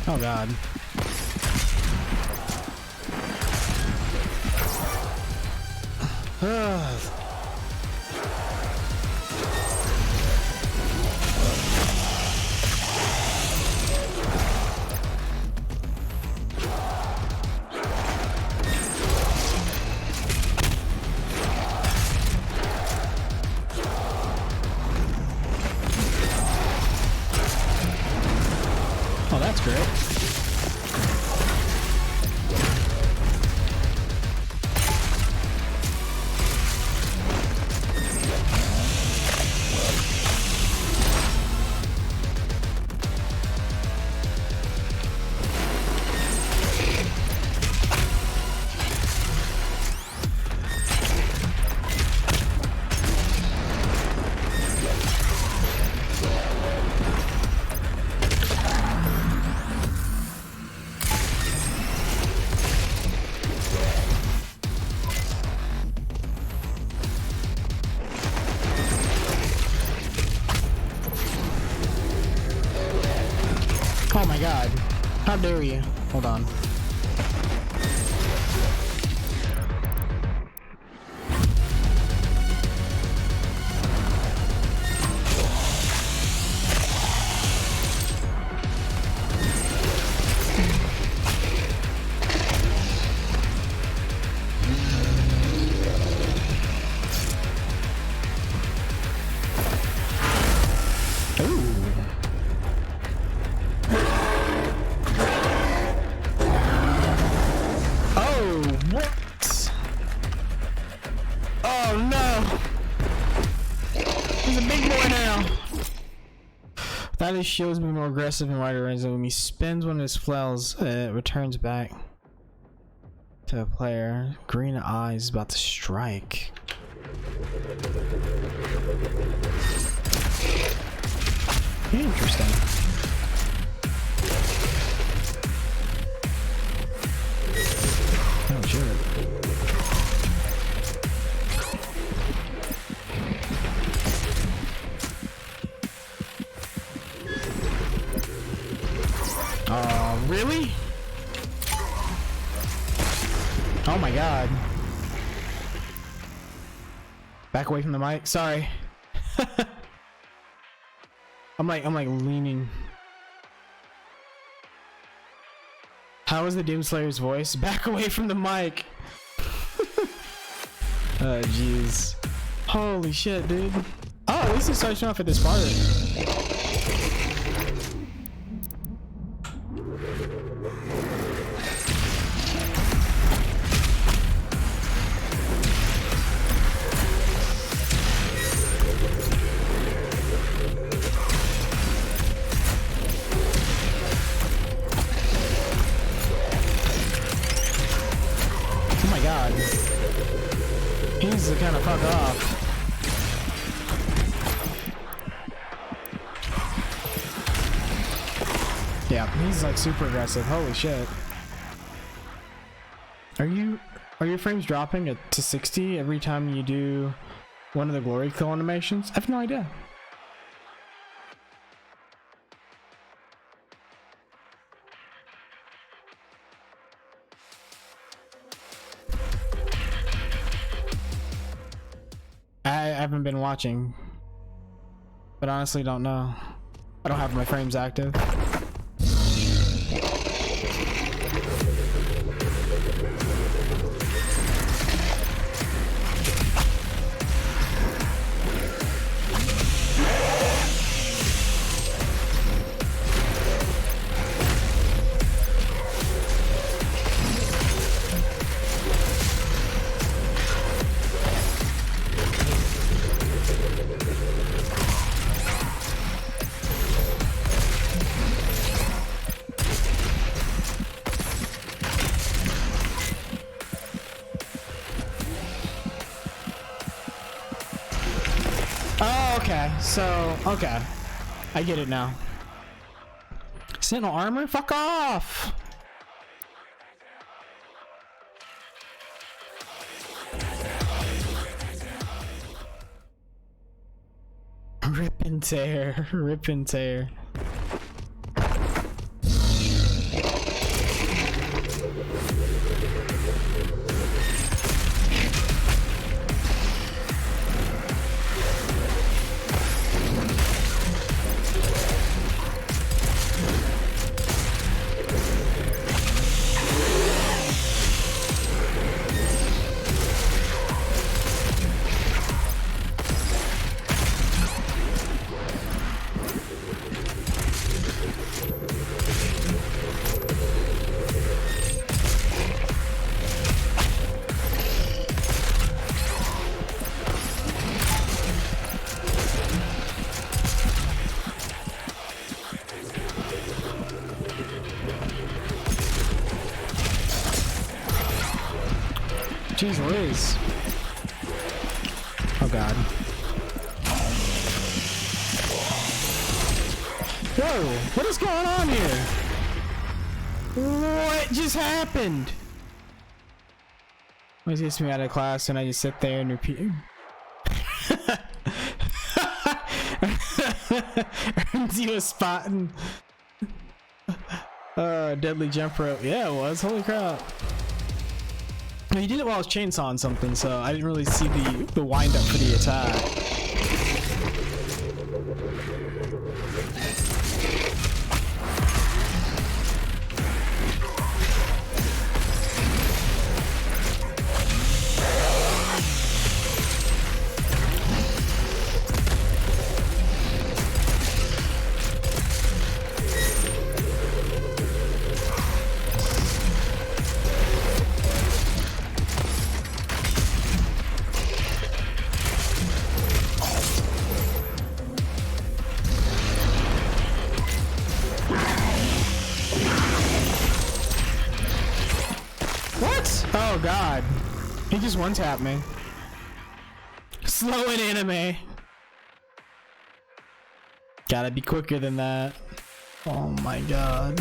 Oh god. Oh, that's great. god. How dare you? Hold on. His shields be more aggressive and wider range. When he spins one of his flails, it returns back to the player. Green eyes about to strike. Interesting. Oh shit. Really? Oh my god. Back away from the mic. Sorry. I'm like leaning. How is the Doom Slayer's voice? Back away from the mic. Oh jeez. Holy shit, dude. Oh, at least it starts off at this part. He needs to kind of fuck off. Yeah, he's like super aggressive. Holy shit. Are your frames dropping to 60 every time you do one of the glory kill animations? I have no idea. I haven't been watching, but honestly don't know. I don't have my frames active. So, okay. I get it now. Sentinel armor? Fuck off! Rip and tear. Rip and tear. Jeez Louise. Oh god. Whoa, what is going on here? What just happened? Always gets me out of class and I just sit there and repeat. Earns you a spot and Deadly jump rope. Yeah, it was. Holy crap. No, he did it while I was chainsawing something, so I didn't really see the wind up for the attack. Oh god. He just one-tapped me. Slow in anime. Gotta be quicker than that. Oh my god.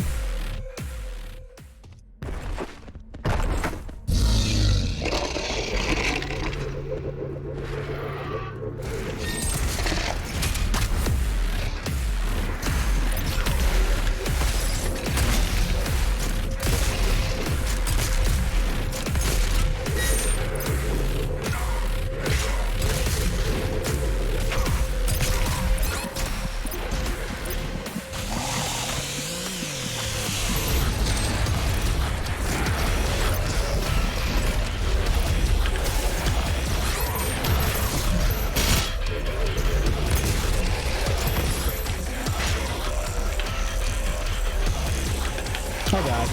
Oh god.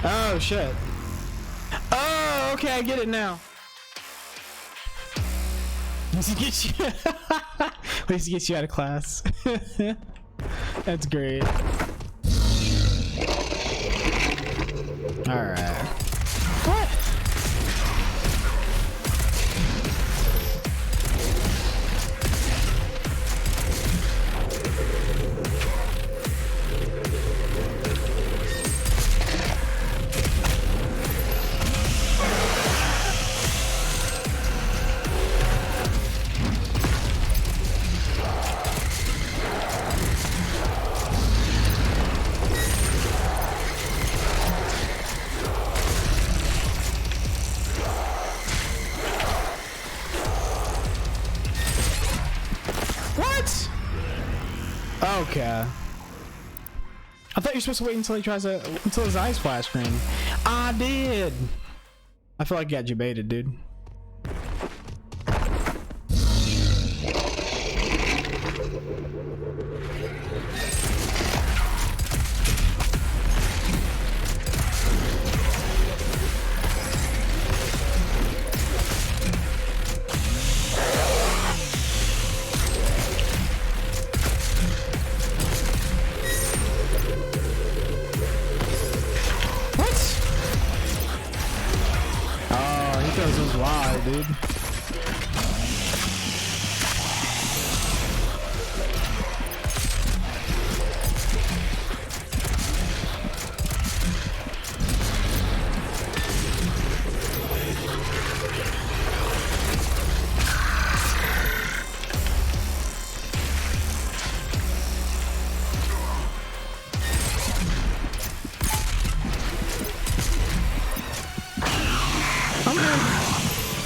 Oh shit. Oh, okay, I get it now. At least he gets you out of class. That's great. Alright. What? Okay. I thought you were supposed to wait until he tries to, until his eyes flash green. I did. I feel like I got you baited, dude. Dude.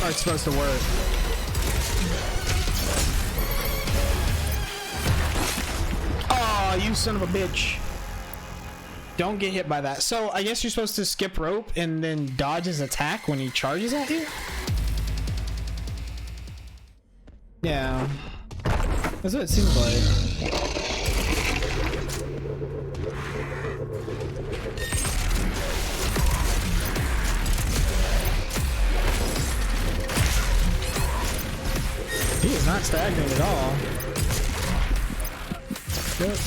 It's supposed to work. Oh, you son of a bitch. Don't get hit by that. So I guess you're supposed to skip rope and then dodge his attack when he charges at you? Yeah. That's what it seems like. He is not stagnant at all. Yep.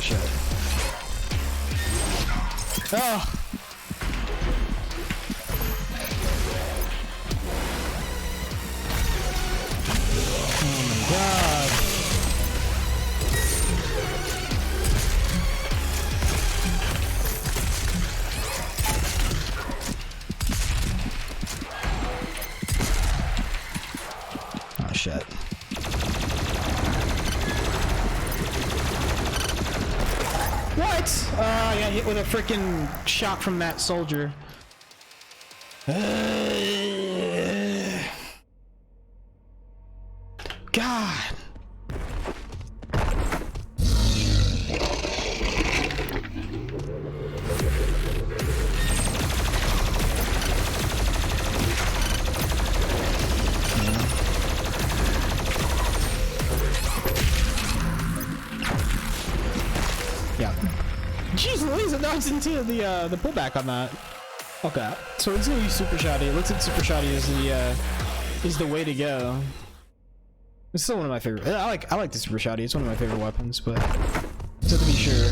shit. Oh. Oh my god. Oh shit. What? Yeah, hit with a freaking shot from that soldier. God. Yeah. Jeez Louise, it knocks into the pullback on that. Okay. So it's gonna be super shoddy. It looks like super shoddy is the way to go. It's still one of my favorite. I like the super shoddy. It's one of my favorite weapons, but just to be sure.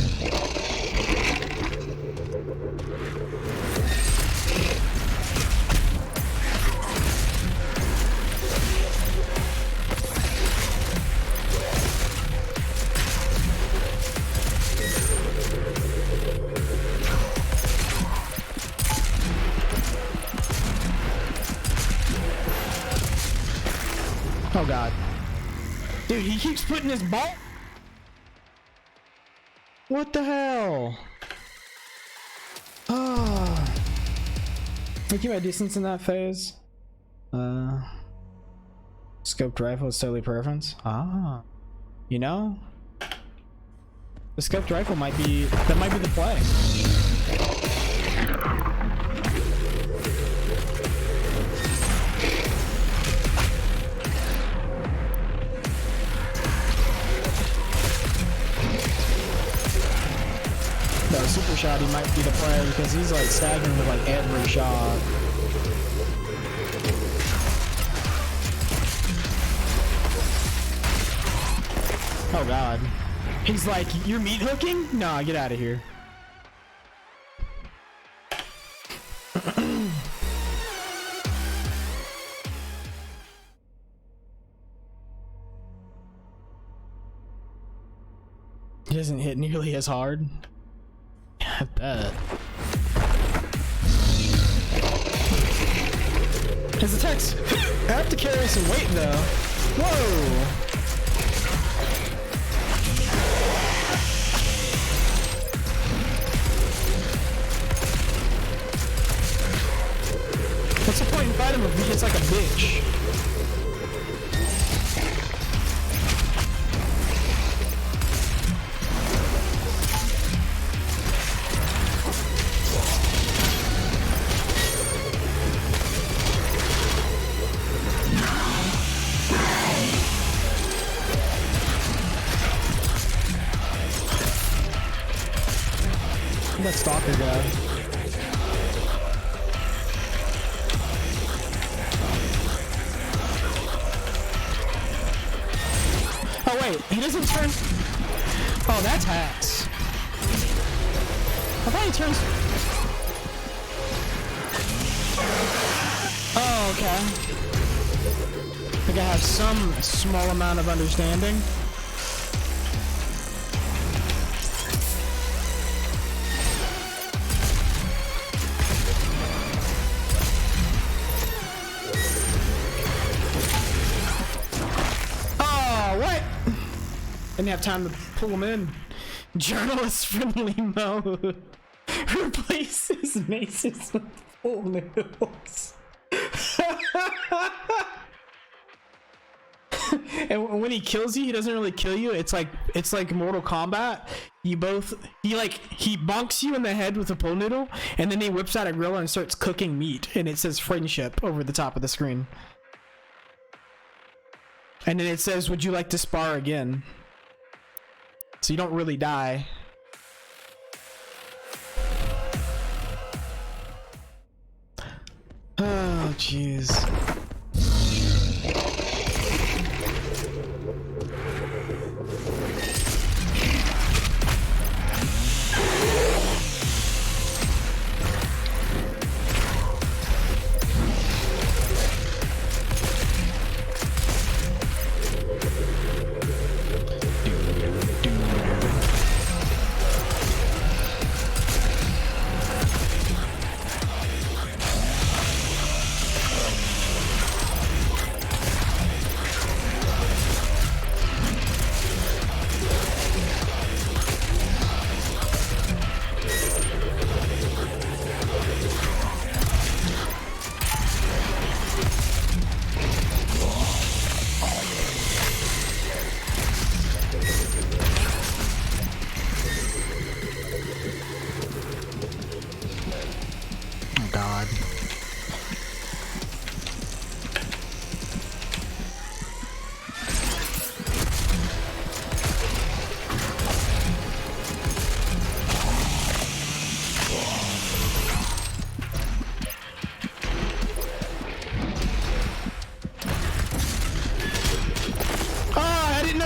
Oh god. Dude, he keeps putting his ball. What the hell? Oh. I keep my distance in that phase. Scoped rifle is totally preference. Ah. You know? The scoped rifle might be the play. No, super shot, he might be the player because he's like staggering with like every shot. Oh god. He's like, you're meat hooking? Nah, get out of here. He doesn't hit nearly as hard. I bet. His attacks have to carry some weight though. Whoa! What's the point in fighting him if he gets like a bitch? That stalker guy. Oh wait, he doesn't turn. Oh, that's hacks. I thought he turns. Oh, okay. I think I have some small amount of understanding. Didn't have time to pull him in. Journalist friendly mode. Replaces maces with full noodles. And when he kills you, he doesn't really kill you. It's like Mortal Kombat. He bonks you in the head with a pull noodle, and then he whips out a grill and starts cooking meat, and it says friendship over the top of the screen. And then it says, "Would you like to spar again?" So you don't really die. Oh, jeez. Oh god.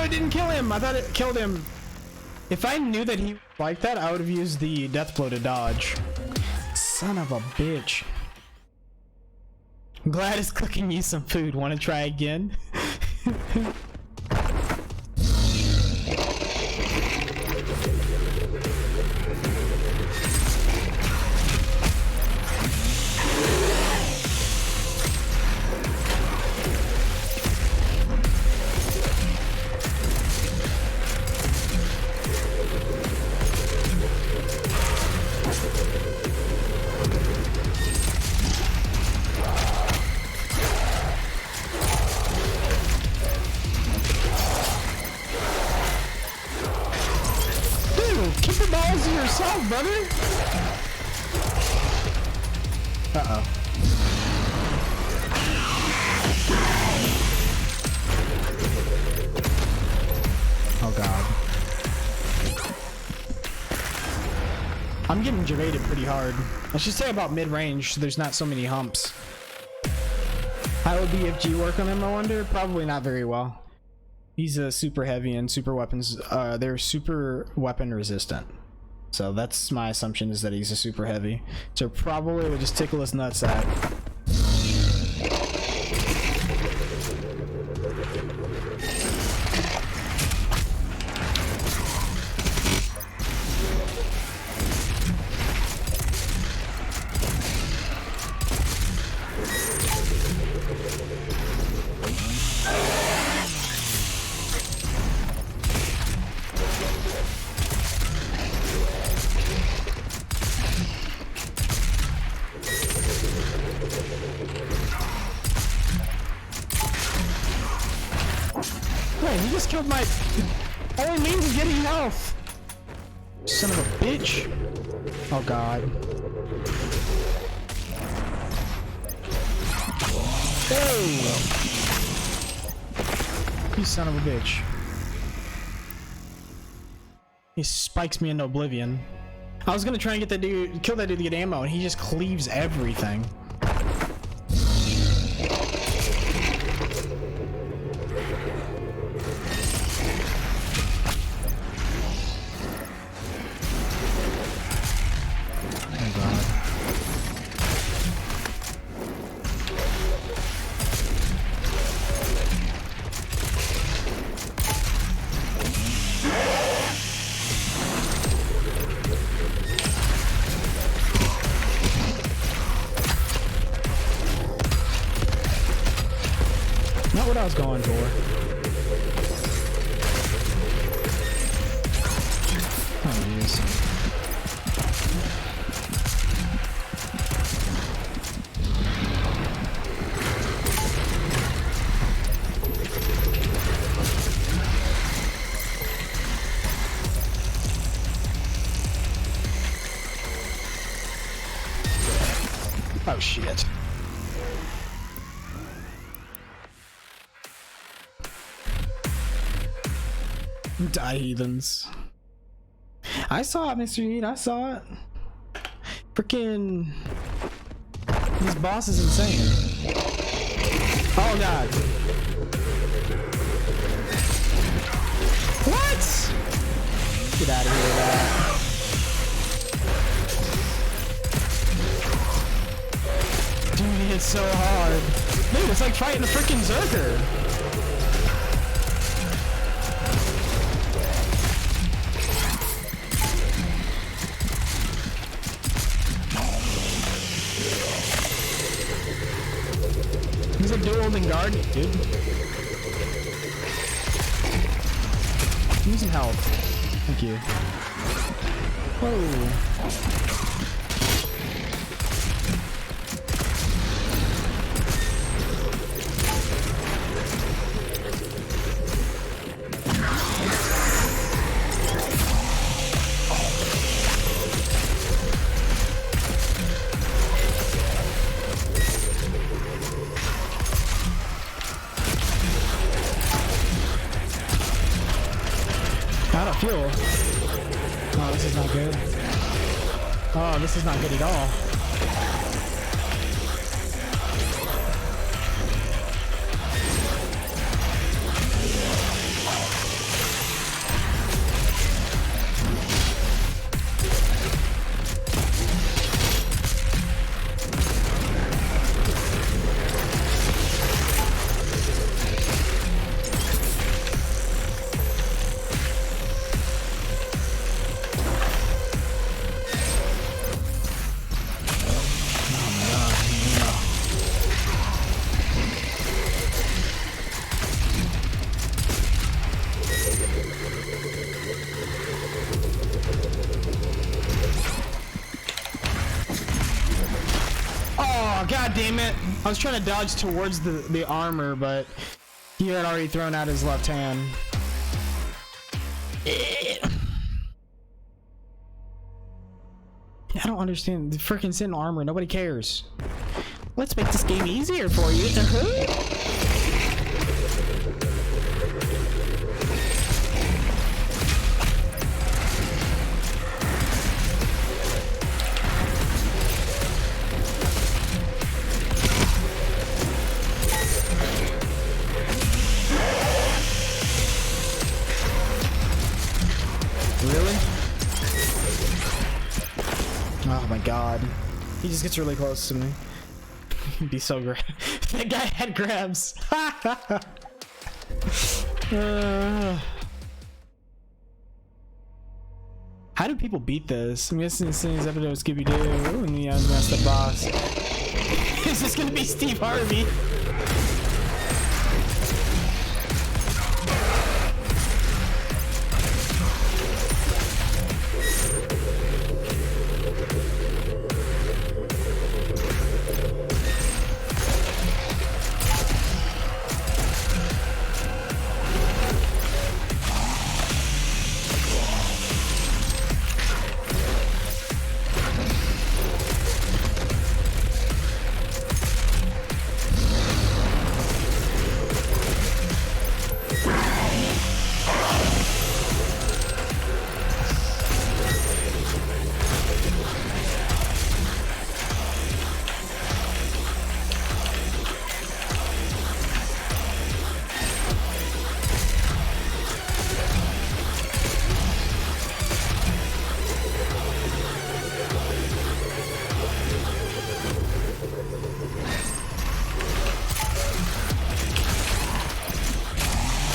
It didn't kill him. I thought it killed him. If I knew that he like that, I would have used the death blow to dodge. Son of a bitch. I'm glad it's cooking you some food. Want to try again? Yourself, brother. Uh-oh. Oh god. I'm getting javated pretty hard. I should say about mid-range, so there's not so many humps. How would BFG work on him, I wonder? Probably not very well. He's a super heavy and super weapons, they're super weapon resistant. So that's my assumption, is that he's a super heavy. So probably will just tickle his nutsack. He just killed my only means of getting health. Son of a bitch. Oh god. Hey! You son of a bitch. He spikes me into oblivion. I was gonna try and get that dude, kill that dude to get ammo, and he just cleaves everything. Not what I was going for. Oh, jeez. Oh, shit. Die heathens. I saw it, Mr. Eat. I saw it. Freaking. This boss is insane. Oh god. What? Get out of here with that. Dude, it's so hard. Dude, it's like fighting a freaking Zerker. He's a dual wielding guard, dude. Give me some health. Thank you. Whoa. Oh, this is not good at all. God damn it. I was trying to dodge towards the armor, but he had already thrown out his left hand. I don't understand. The freaking Sentinel armor. Nobody cares. Let's make this game easier for you. Really? Oh my god. He just gets really close to me. He'd be so great. That guy had grabs. How do people beat this? I'm guessing this is episode of Scooby-Doo and the Unmasked Boss. Is this gonna be Steve Harvey?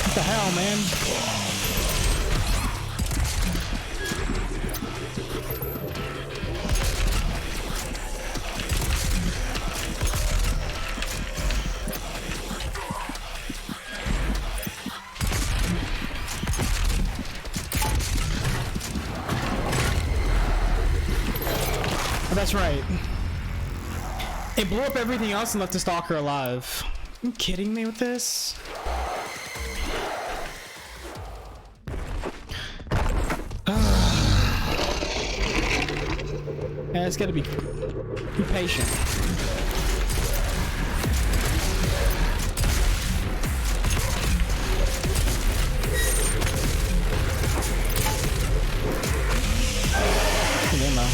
What the hell, man? Oh, that's right. It blew up everything else and left the Stalker alive. Are you kidding me with this? Yeah, it's gotta be patient. Good ammo.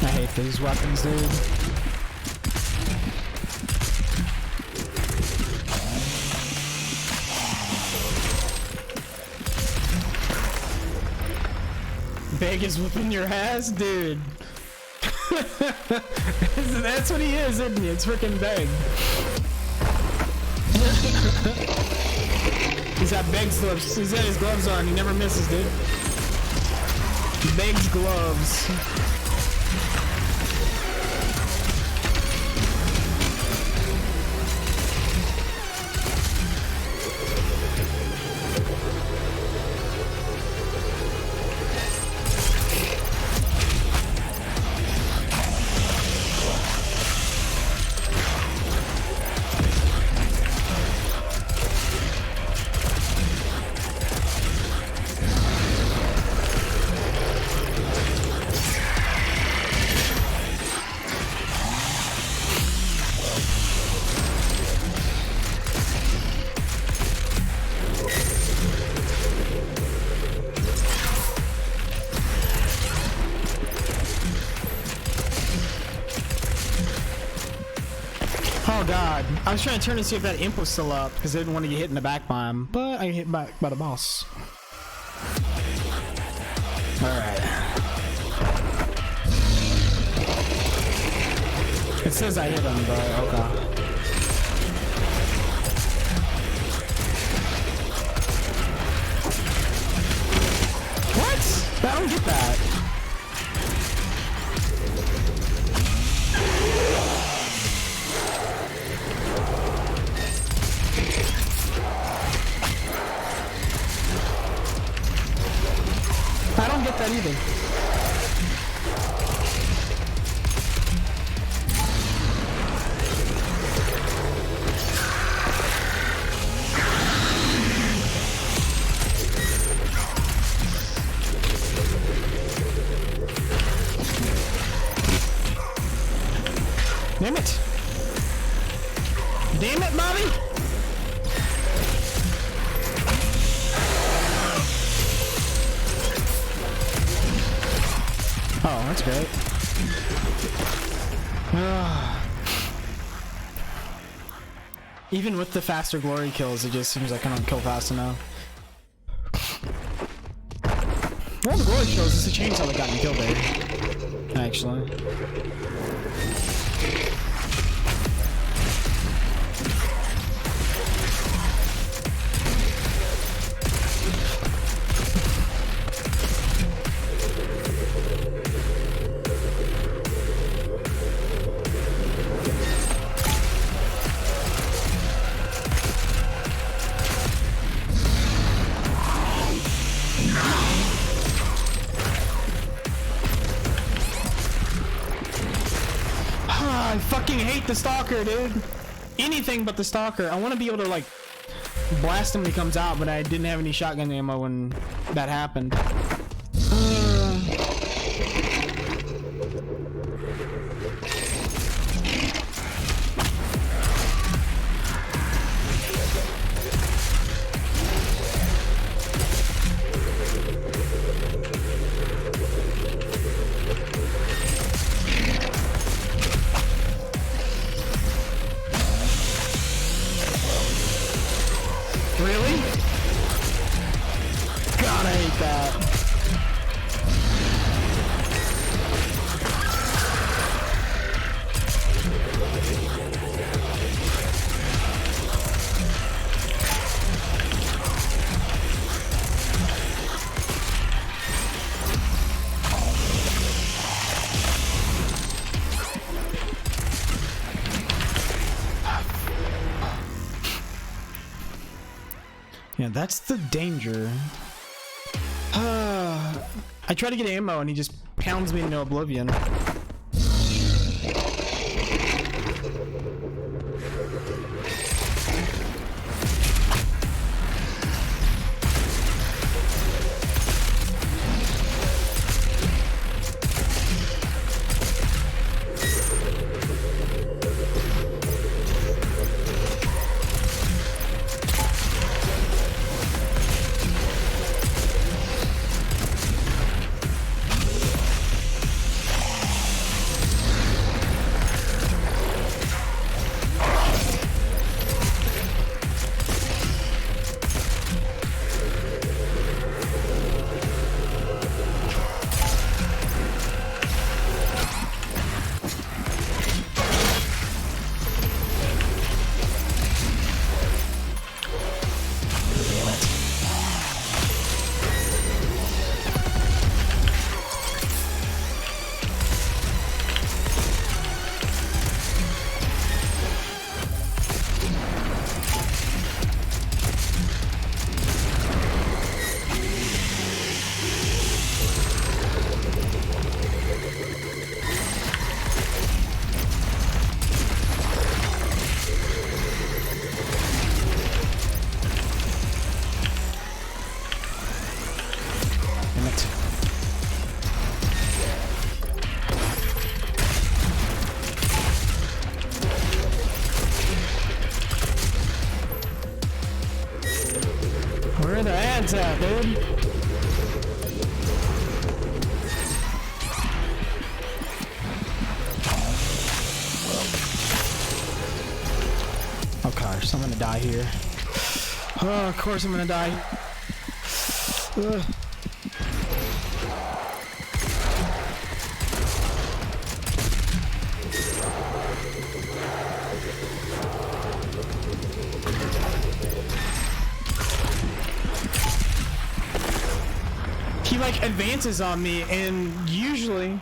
I hate these weapons, dude. Beg is whooping your ass, dude. That's what he is, isn't he? It's freaking Beg. He's got Beg's gloves. He's got his gloves on. He never misses, dude. Beg's gloves. god. I was trying to turn to see if that imp was still up because I didn't want to get hit in the back by him, but I get hit back by the boss. Alright. It says I hit him, but okay. What? I don't get that. I don't get that either. Damn it. Damn it, Bobby. Oh, that's great. Even with the faster glory kills, it just seems like I don't kill fast enough. Well, the glory kills is the chainsaw that got me killed there. Actually. I fucking hate the stalker, dude. Anything but the stalker. I want to be able to like blast him when he comes out, but I didn't have any shotgun ammo when that happened. Really? God, I hate that. Yeah, that's the danger. I try to get ammo and he just pounds me into oblivion. Where are the ads at, dude? course, I'm gonna die here. Oh, of course I'm gonna die. Ugh. He like advances on me, and usually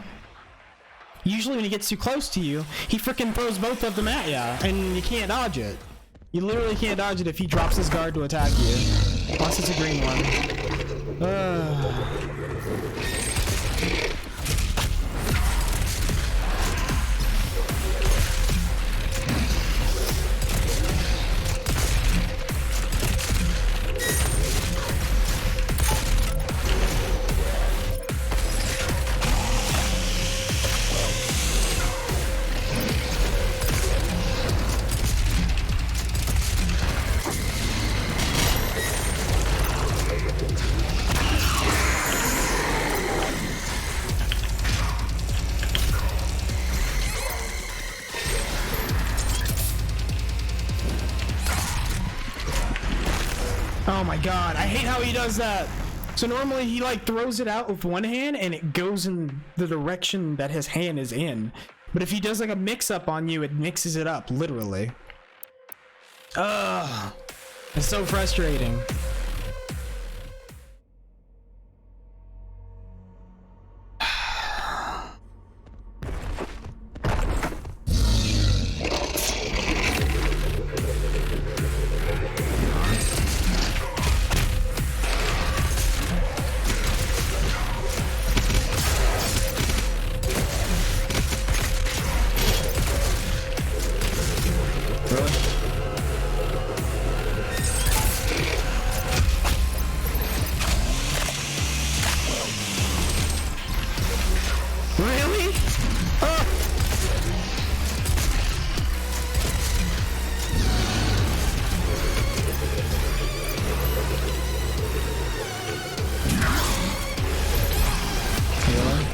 when he gets too close to you, he freaking throws both of them at you, and you can't dodge it. You literally can't dodge it if he drops his guard to attack you, unless it's a green one. Oh my god, I hate how he does that. So normally he like throws it out with one hand and it goes in the direction that his hand is in. But if he does like a mix up on you, it mixes it up, literally. Ugh. It's so frustrating. Really? Oh. Really?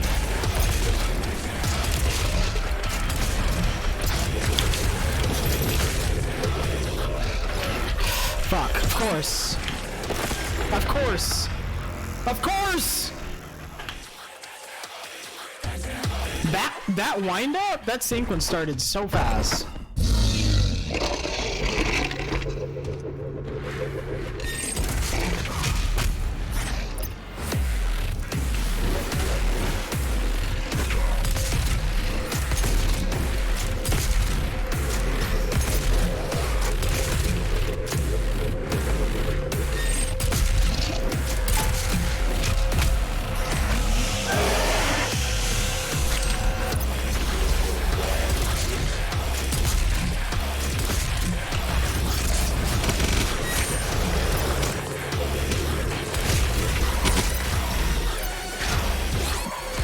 Fuck, of course. Of course. Of course! That wind up, that sequence started so fast.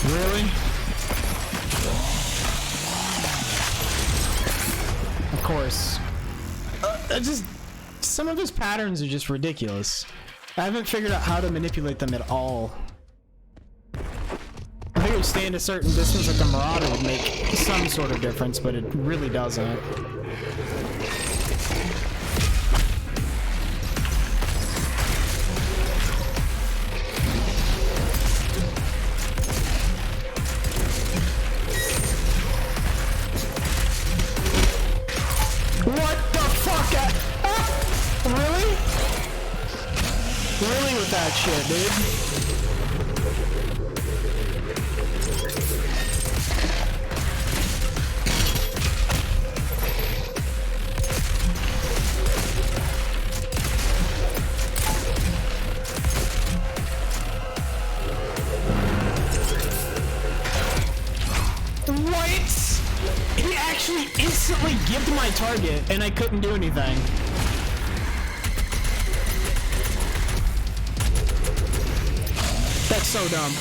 Really? Of course. Some of his patterns are just ridiculous. I haven't figured out how to manipulate them at all. I figured stand a certain distance like the Marauder would make some sort of difference, but it really doesn't. Really? Really with that shit, dude. What? He actually instantly gipped my target and I couldn't do anything. That's so dumb.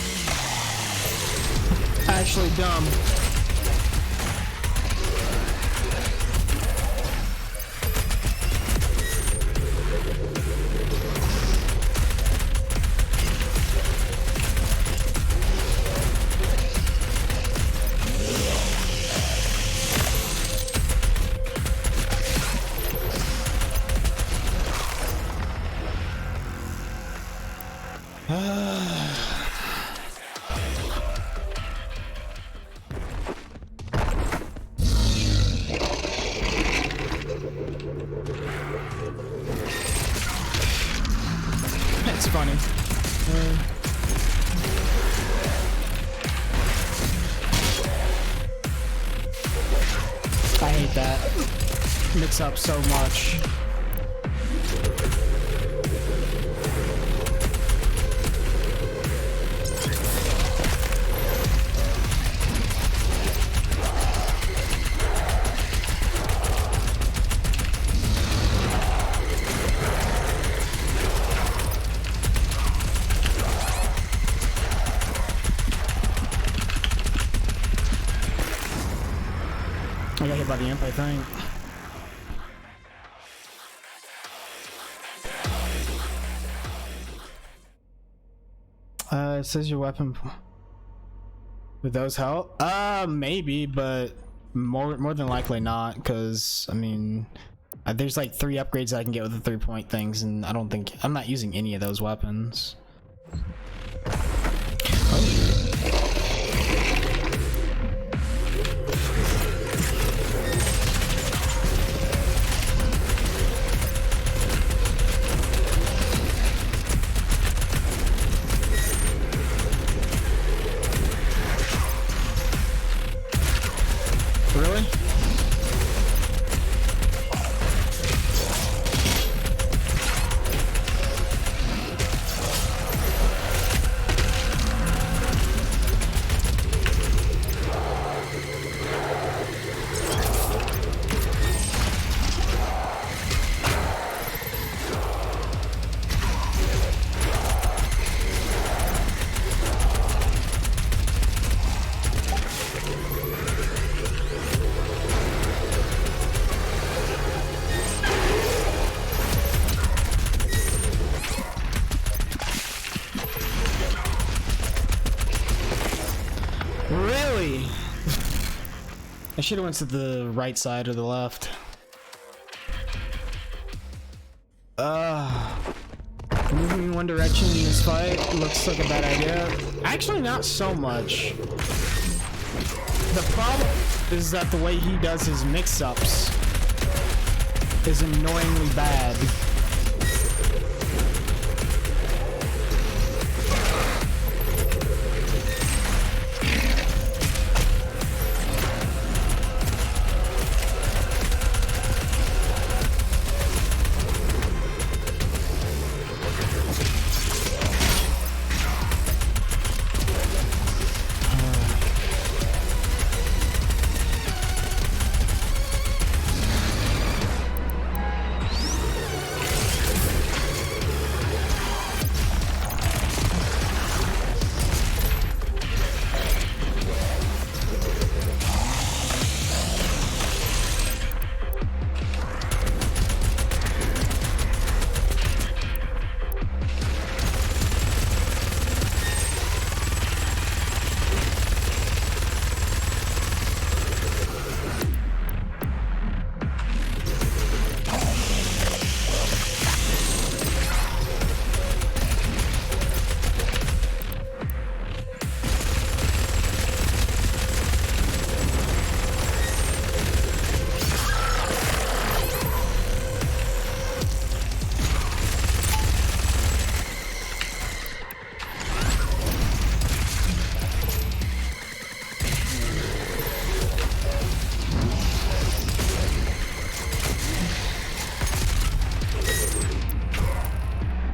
Actually dumb. That's funny. I hate that. Mix up so much. I got hit by the imp, I think. It says your weapon. Would those help? Maybe, but more than likely not, because I mean, there's like 3 upgrades I can get with the 3-point things, and I don't think I'm not using any of those weapons. Really? Really? I should have went to the right side or the left. Moving in one direction in this fight looks like a bad idea. Actually, not so much. The problem is that the way he does his mix-ups is annoyingly bad.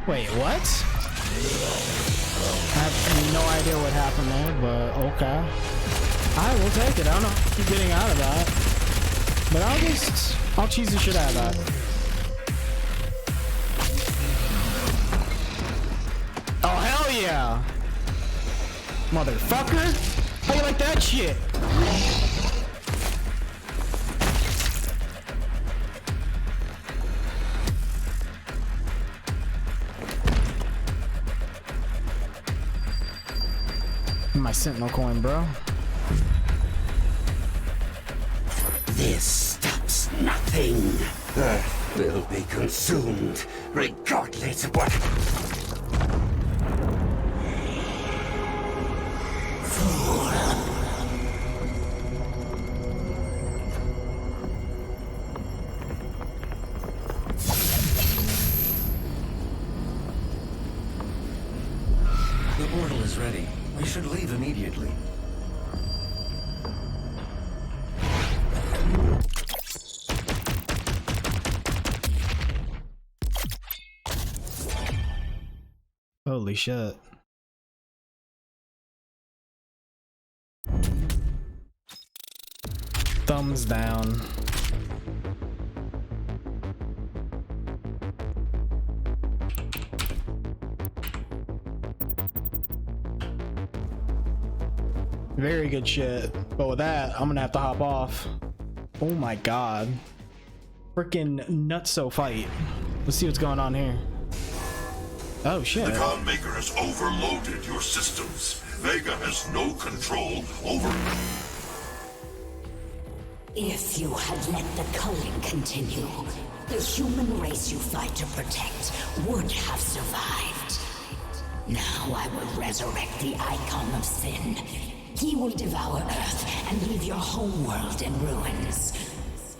Wait, what? I have no idea what happened there, but okay. I will take it. I don't know if you're getting out of that. But I'll cheese the shit out of that. Oh, hell yeah! Motherfucker! How you like that shit? My sentinel coin, bro. This stops nothing. Earth will be consumed, regardless of what. The portal is ready. We should leave immediately. Holy shit. Thumbs down. Very good shit. But with that, I'm gonna have to hop off. Oh my god. Freaking nutso fight. Let's see what's going on here. Oh shit. The Khan Maker has overloaded your systems. Vega has no control over... If you had let the culling continue, the human race you fight to protect would have survived. Now I will resurrect the Icon of Sin. He will devour Earth and leave your homeworld in ruins.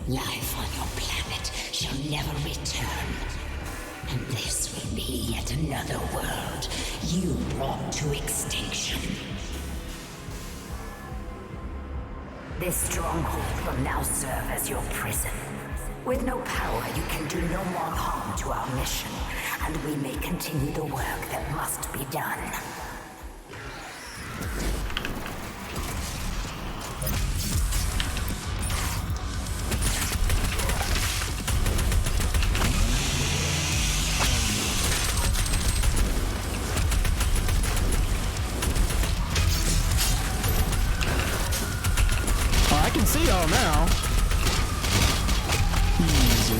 Life on your planet shall never return. And this will be yet another world you brought to extinction. This stronghold will now serve as your prison. With no power, you can do no more harm to our mission, and we may continue the work that must be done. I can see y'all now. Easy.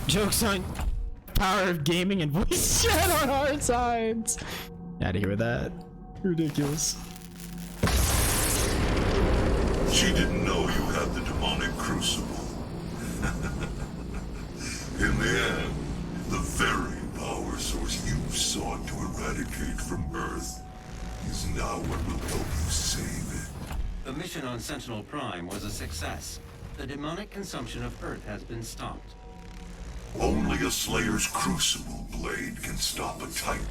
Jokes on power of gaming and voice chat on hard sides. Out of here with that. Ridiculous. She didn't know you had the demonic crucible. In the end, the very power source you sought to eradicate from Earth is now what will help you save it. The mission on Sentinel Prime was a success. The demonic consumption of Earth has been stopped. Only a Slayer's Crucible blade can stop a Titan.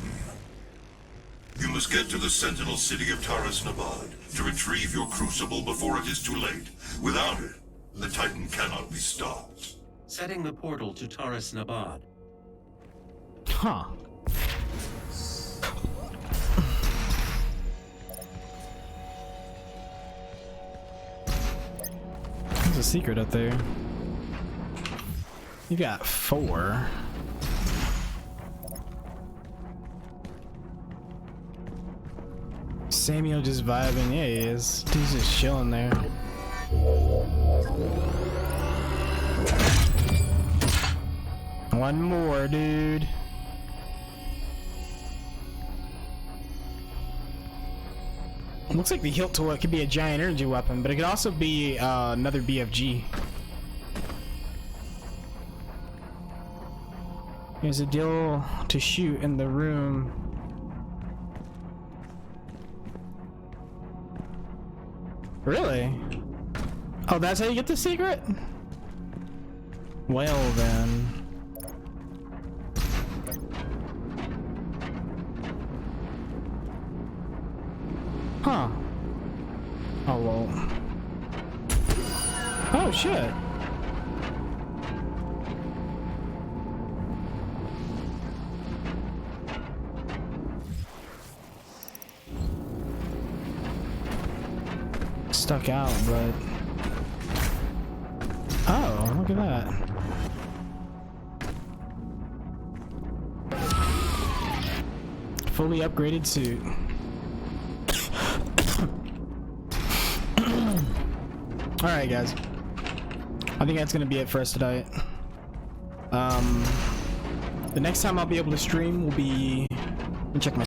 You must get to the Sentinel city of Taras Nabad to retrieve your Crucible before it is too late. Without it, the Titan cannot be stopped. Setting the portal to Taras Nabad. Huh. There's a secret up there. You got 4. Samuel just vibing. Yeah, he is. He's just chilling there. One more, dude. Looks like the hilt tool, it could be a giant energy weapon, but it could also be another BFG. There's a deal to shoot in the room. Really? Oh, that's how you get the secret? Well then. Huh. Oh well. Oh shit. Stuck out, but oh, look at that. Fully upgraded suit. Alright guys, I think that's gonna be it for us tonight. The next time I'll be able to stream will be, let me check my